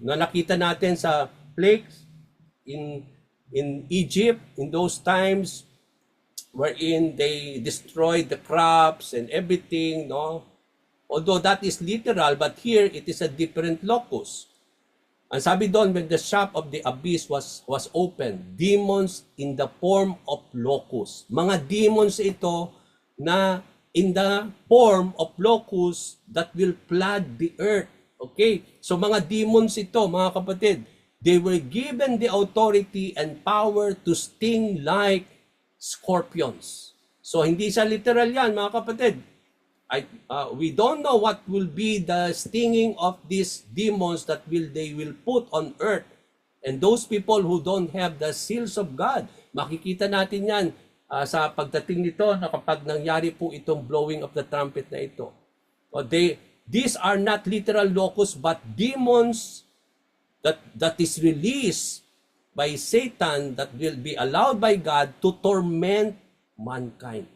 na nakita natin sa plagues in Egypt in those times, wherein they destroyed the crops and everything, no? Although that is literal, but here it is a different locus. Ang sabi doon, when the shop of the abyss was opened, demons in the form of locust. Mga demons ito na in the form of locust that will flood the earth. Okay? So mga demons ito, mga kapatid, they were given the authority and power to sting like scorpions. So hindi siya literal yan, mga kapatid. We don't know what will be the stinging of these demons that they will put on earth. And those people who don't have the seals of God, makikita natin yan sa pagdating nito na kapag nangyari po itong blowing of the trumpet na ito. These are not literal locusts but demons that is released by Satan that will be allowed by God to torment mankind.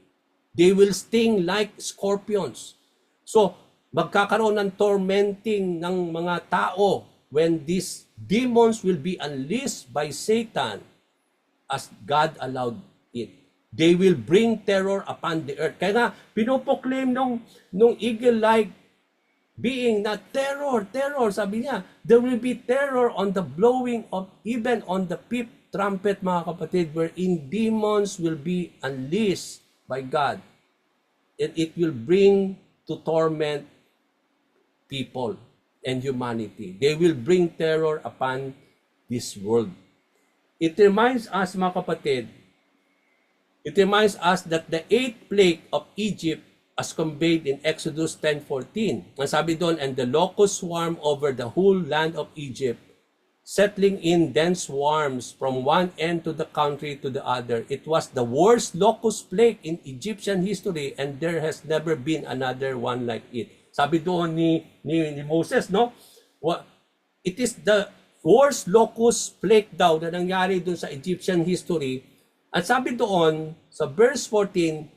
They will sting like scorpions. So, magkakaroon ng tormenting ng mga tao when these demons will be unleashed by Satan as God allowed it. They will bring terror upon the earth. Kaya nga, pinoproclaim nung eagle-like being na terror, sabi niya, there will be terror on the blowing of, even on the fifth trumpet, mga kapatid, wherein demons will be unleashed by God. And it will bring to torment people and humanity. They will bring terror upon this world. It reminds us, mga kapatid, that the eighth plague of Egypt as conveyed in Exodus 10:14. Ang sabi doon, and the locusts swarm over the whole land of Egypt, settling in dense swarms from one end to the country to the other. It was the worst locust plague in Egyptian history, and there has never been another one like it. Sabi doon ni Moses, no? It is the worst locust plague daw na nangyari doon sa Egyptian history. At sabi doon, sa verse 14,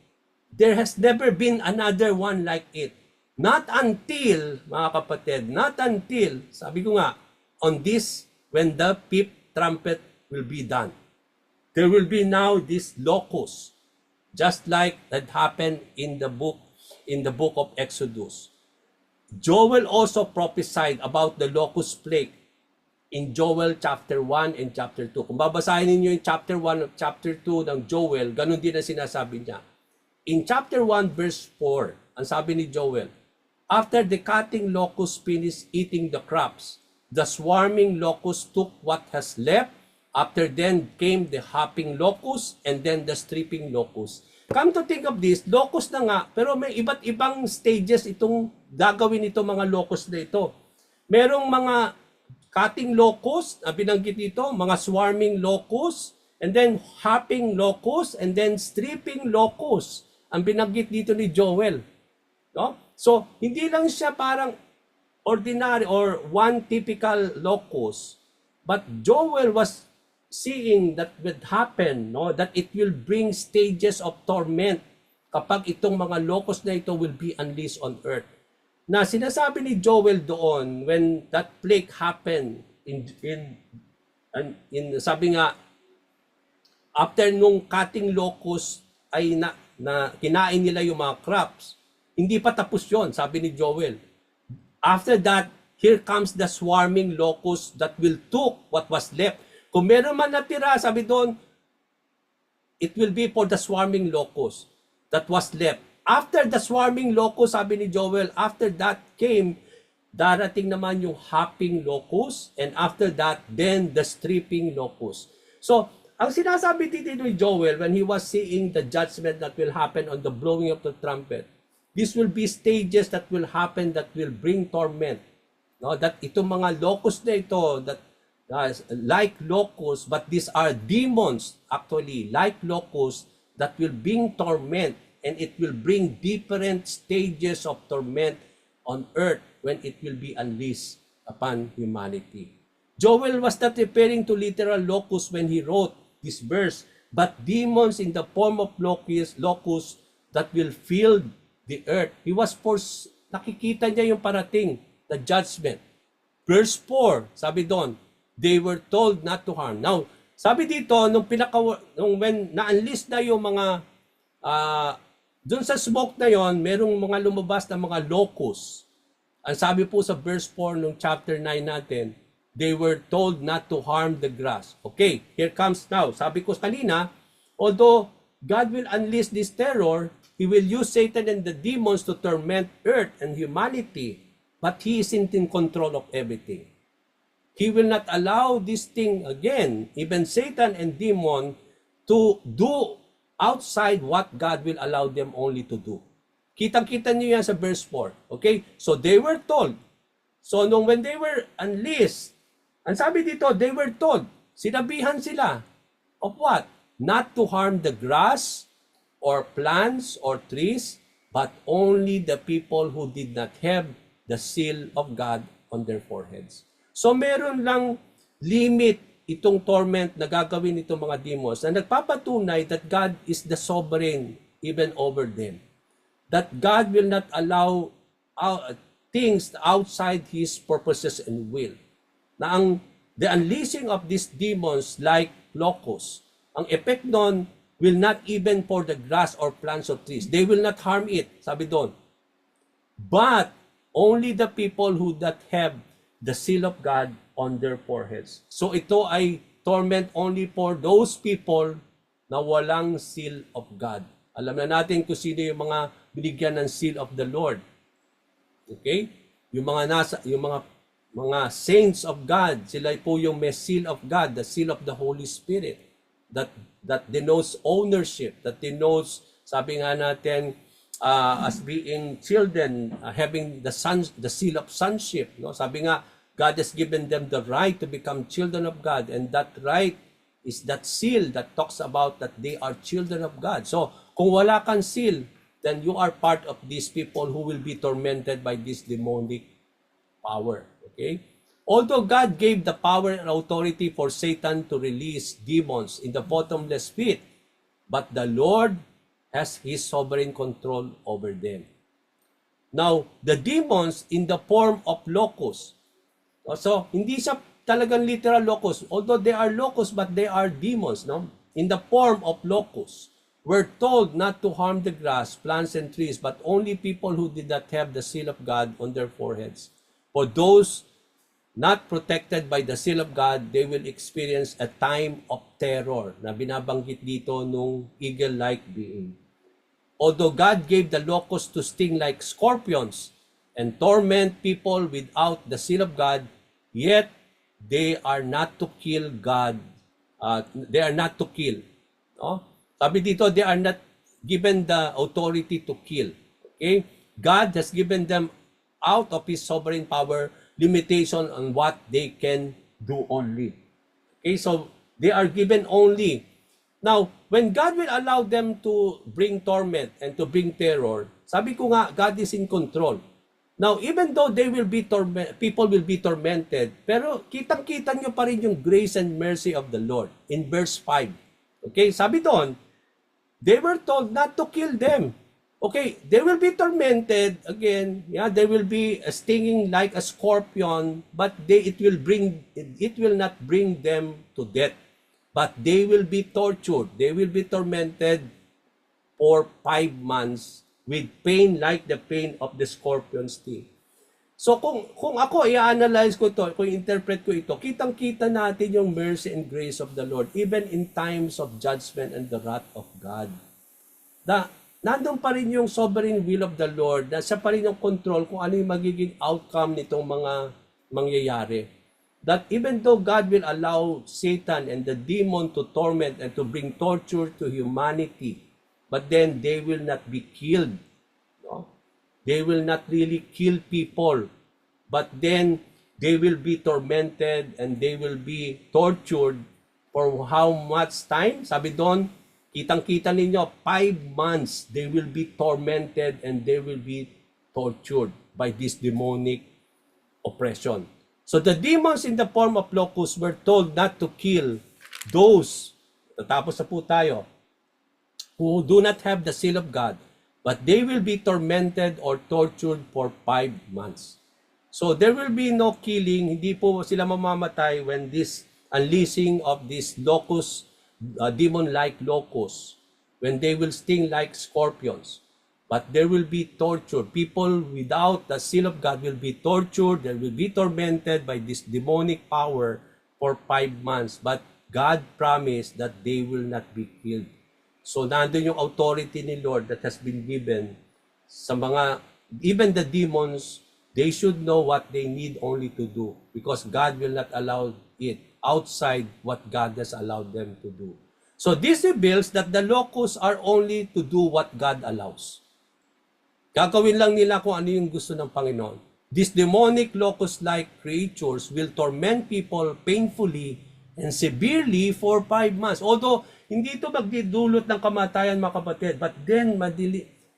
there has never been another one like it. Not until, mga kapatid, sabi ko nga, on this, when the fifth trumpet will be done. There will be now this locust, just like that happened in the book of Exodus. Joel also prophesied about the locust plague in Joel chapter 1 and chapter 2. Kung babasahin niyo yung chapter 1 at chapter 2 ng Joel, ganun din ang sinasabi niya. In chapter 1 verse 4, ang sabi ni Joel, after the cutting locust finished eating the crops, the swarming locust took what has left After then came the hopping locust and then the stripping locust. Come to think of this, locust na nga, pero may iba't ibang stages itong gagawin ito mga locust na ito. Merong mga cutting locust, binanggit dito, mga swarming locust, and then hopping locust, and then stripping locust. Ang binanggit dito ni Joel. No? So, hindi lang siya parang ordinary or one typical locust, but Joel was seeing that would happen, no? That it will bring stages of torment kapag itong mga locust na ito will be unleashed on earth. Na sinasabi ni Joel doon when that plague happened in sabi nga after nung cutting locust ay kinain nila yung mga crops, hindi pa tapos yon, sabi ni Joel. After that, here comes the swarming locust that will took what was left. Kung meron man natira, sabi doon, it will be for the swarming locust that was left. After the swarming locust, sabi ni Joel, after that came, darating naman yung hopping locust, and after that, then the stripping locust. So, ang sinasabi dito ni Joel, when he was seeing the judgment that will happen on the blowing of the trumpet, this will be stages that will happen that will bring torment. No? That itong mga locust na ito, that like locusts, but these are demons actually, like locusts that will bring torment, and it will bring different stages of torment on earth when it will be unleashed upon humanity. Joel was not referring to literal locusts when he wrote this verse, but demons in the form of locusts that will fill the earth. He was nakikita niya yung parating, the judgment. Verse 4, sabi doon, they were told not to harm. Now, sabi dito, nung when na-unleash na yung mga, dun sa smoke na yon, merong mga lumabas na mga locusts. Ang sabi po sa verse 4 nung chapter 9 natin, they were told not to harm the grass. Okay, here comes now. Sabi ko kanina, although God will unleash this terror, He will use Satan and the demons to torment earth and humanity, but He isn't in control of everything. He will not allow this thing again, even Satan and demon, to do outside what God will allow them only to do. Kitang-kita niyo yan sa verse 4. Okay? So they were told. So when they were unleashed, ang sabi dito, they were told, sinabihan sila of what? Not to harm the grass or plants or trees, but only the people who did not have the seal of God on their foreheads. So meron lang limit itong torment na gagawin itong mga demons na nagpapatunay that God is the sovereign even over them. That God will not allow things outside His purposes and will. Na the unleashing of these demons like locusts, ang effect nun will not even for the grass or plants or trees. They will not harm it, sabi doon. But only the people who that have the seal of God on their foreheads. So ito ay torment only for those people na walang seal of God. Alam na natin kung sino yung mga binigyan ng seal of the Lord. Okay? Yung mga saints of God, sila po yung may seal of God, the seal of the Holy Spirit that denotes ownership, that denotes, sabi nga natin, as being children, having the seal of sonship. No? Sabi nga, God has given them the right to become children of God, and that right is that seal that talks about that they are children of God. So, kung wala kang seal, then you are part of these people who will be tormented by this demonic power. Okay? Although God gave the power and authority for Satan to release demons in the bottomless pit, but the Lord has His sovereign control over them. Now, the demons in the form of locusts. So, hindi siya talagang literal locusts. Although they are locusts, but they are demons, no? In the form of locusts. We're told not to harm the grass, plants, and trees, but only people who did not have the seal of God on their foreheads. For those not protected by the seal of God, they will experience a time of terror na binabanggit dito nung eagle-like being. Although God gave the locusts to sting like scorpions and torment people without the seal of God, yet they are not to kill God They are not to kill. No? Sabi dito, they are not given the authority to kill. Okay? God has given them out of His sovereign power limitation on what they can do only. Okay, so they are given only. Now, when God will allow them to bring torment and to bring terror, sabi ko nga, God is in control. Now, even though people will be tormented, pero kitang-kita nyo pa rin yung grace and mercy of the Lord in verse 5. Okay, sabi doon, they were told not to kill them. Okay, they will be tormented again. Yeah, they will be stinging like a scorpion, but it will not bring them to death. But they will be tortured. They will be tormented for 5 months with pain like the pain of the scorpion's sting. So kung ako i-analyze ko ito, kung interpret ko ito, kitang-kita natin yung mercy and grace of the Lord even in times of judgment and the wrath of God. Nandun pa rin yung sovereign will of the Lord, na siya pa rin yung control kung ano yung magiging outcome nitong mga mangyayari. That even though God will allow Satan and the demon to torment and to bring torture to humanity, but then they will not be killed. No? They will not really kill people, but then they will be tormented and they will be tortured for how much time? Sabi doon, kitang-kita ninyo, 5 months they will be tormented and they will be tortured by this demonic oppression. So the demons in the form of locusts were told not to kill those, tatapos na po tayo, who do not have the seal of God, but they will be tormented or tortured for 5 months. So there will be no killing, hindi po sila mamamatay when this unleashing of these locusts, demon-like locusts, when they will sting like scorpions. But there will be torture. People without the seal of God will be tortured. They will be tormented by this demonic power for 5 months. But God promised that they will not be killed. So nandun yung authority ni Lord that has been given sa mga, even the demons, they should know what they need only to do because God will not allow it outside what God has allowed them to do. So this reveals that the locusts are only to do what God allows. Gagawin lang nila kung ano yung gusto ng Panginoon. These demonic locust-like creatures will torment people painfully and severely for 5 months. Although, hindi ito magdidulot ng kamatayan, mga kapatid. But then,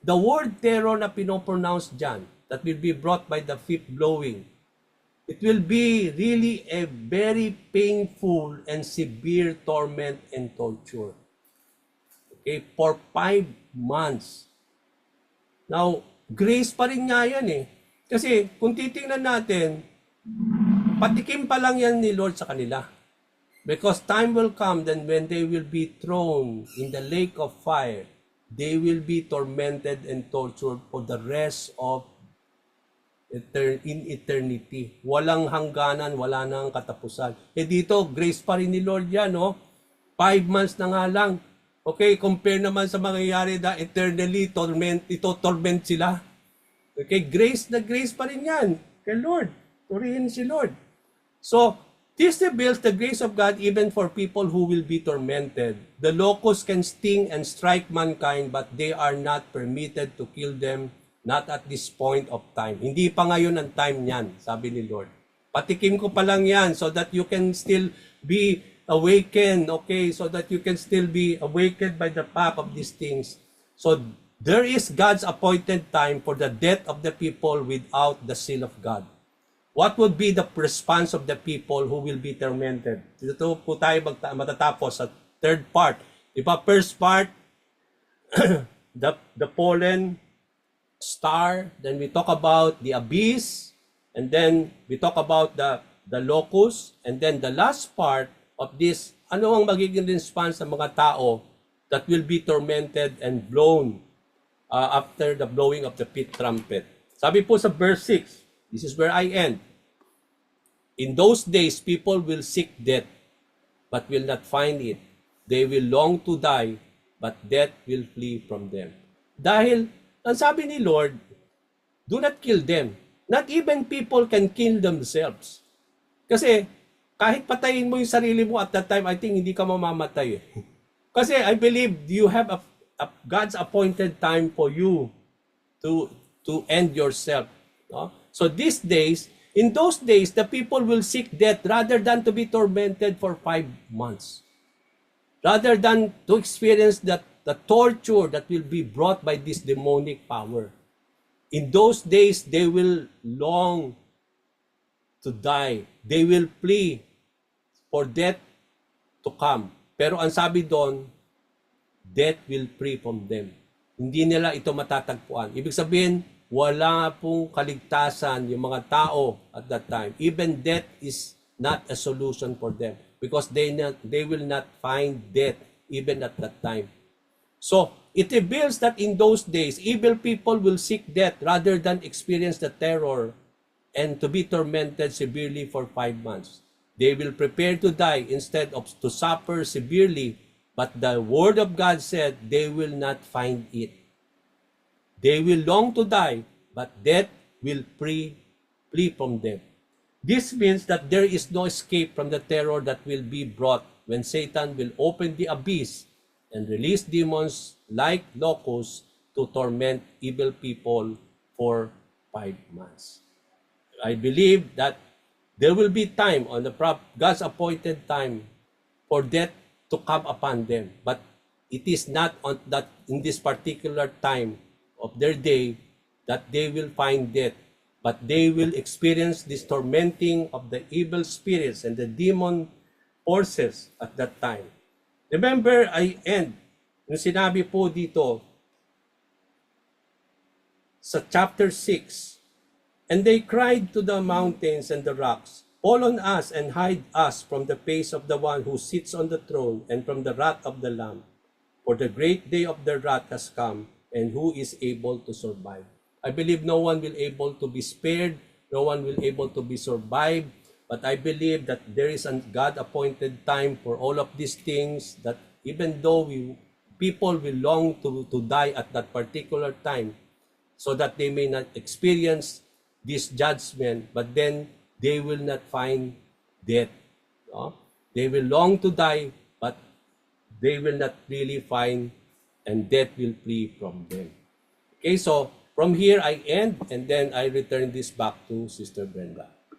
the word terror na pinopronounce dyan, that will be brought by the fifth blowing, it will be really a very painful and severe torment and torture. Okay, for 5 months. Now, grace pa rin nga yan eh. Kasi kung titingnan natin, patikim pa lang yan ni Lord sa kanila. Because time will come then when they will be thrown in the lake of fire, they will be tormented and tortured for the rest of in eternity. Walang hangganan, wala nang katapusan. Eh dito, grace pa rin ni Lord yan, no? 5 months na nga lang. Okay, compare naman sa mangyayari na eternally torment sila. Okay, grace na grace pa rin yan kay Lord. Purihin si Lord. So, this reveals the grace of God even for people who will be tormented. The locusts can sting and strike mankind, but they are not permitted to kill them, not at this point of time. Hindi pa ngayon ang time niyan, sabi ni Lord. Patikim ko pa lang yan so that you can still be awakened, okay, so that you can still be awakened by the path of these things. So, there is God's appointed time for the death of the people without the seal of God. What would be the response of the people who will be tormented? Dito po tayo matatapos sa third part. Diba, first part, the fallen star, then we talk about the abyss, and then we talk about the locust, and then the last part of this, ano ang magiging response ng mga tao that will be tormented and blown after the blowing of the fifth trumpet. Sabi po sa verse 6, this is where I end. In those days, people will seek death, but will not find it. They will long to die, but death will flee from them. Dahil, ang sabi ni Lord, do not kill them. Not even people can kill themselves. Kasi, kahit patayin mo yung sarili mo at that time, I think hindi ka mamamatay. Kasi I believe you have God's appointed time for you to end yourself. No? So in those days, the people will seek death rather than to be tormented for 5 months. Rather than to experience the torture that will be brought by this demonic power. In those days, they will long to die. They will plead for death to come. Pero ang sabi doon, death will free from them. Hindi nila ito matatagpuan. Ibig sabihin, wala pong kaligtasan yung mga tao at that time. Even death is not a solution for them because they will not find death even at that time. So, it reveals that in those days, evil people will seek death rather than experience the terror and to be tormented severely for 5 months. They will prepare to die instead of to suffer severely, but the word of God said they will not find it. They will long to die, but death will flee from them. This means that there is no escape from the terror that will be brought when Satan will open the abyss and release demons like locusts to torment evil people for 5 months. I believe that there will be time on God's appointed time for death to come upon them. But it is not on that in this particular time of their day that they will find death, but they will experience this tormenting of the evil spirits and the demon forces at that time. Remember, I end yung sinabi po dito sa chapter 6, and they cried to the mountains and the rocks, fall on us and hide us from the face of the one who sits on the throne and from the wrath of the Lamb. For the great day of their wrath has come, and who is able to survive? I believe no one will able to be spared, no one will able to be survived, but I believe that there is a God-appointed time for all of these things, that even though people will long to die at that particular time, so that they may not experience this judgment, but then they will not find death. No? They will long to die, but they will not really find, and death will flee from them. Okay, so from here I end, and then I return this back to Sister Brenda.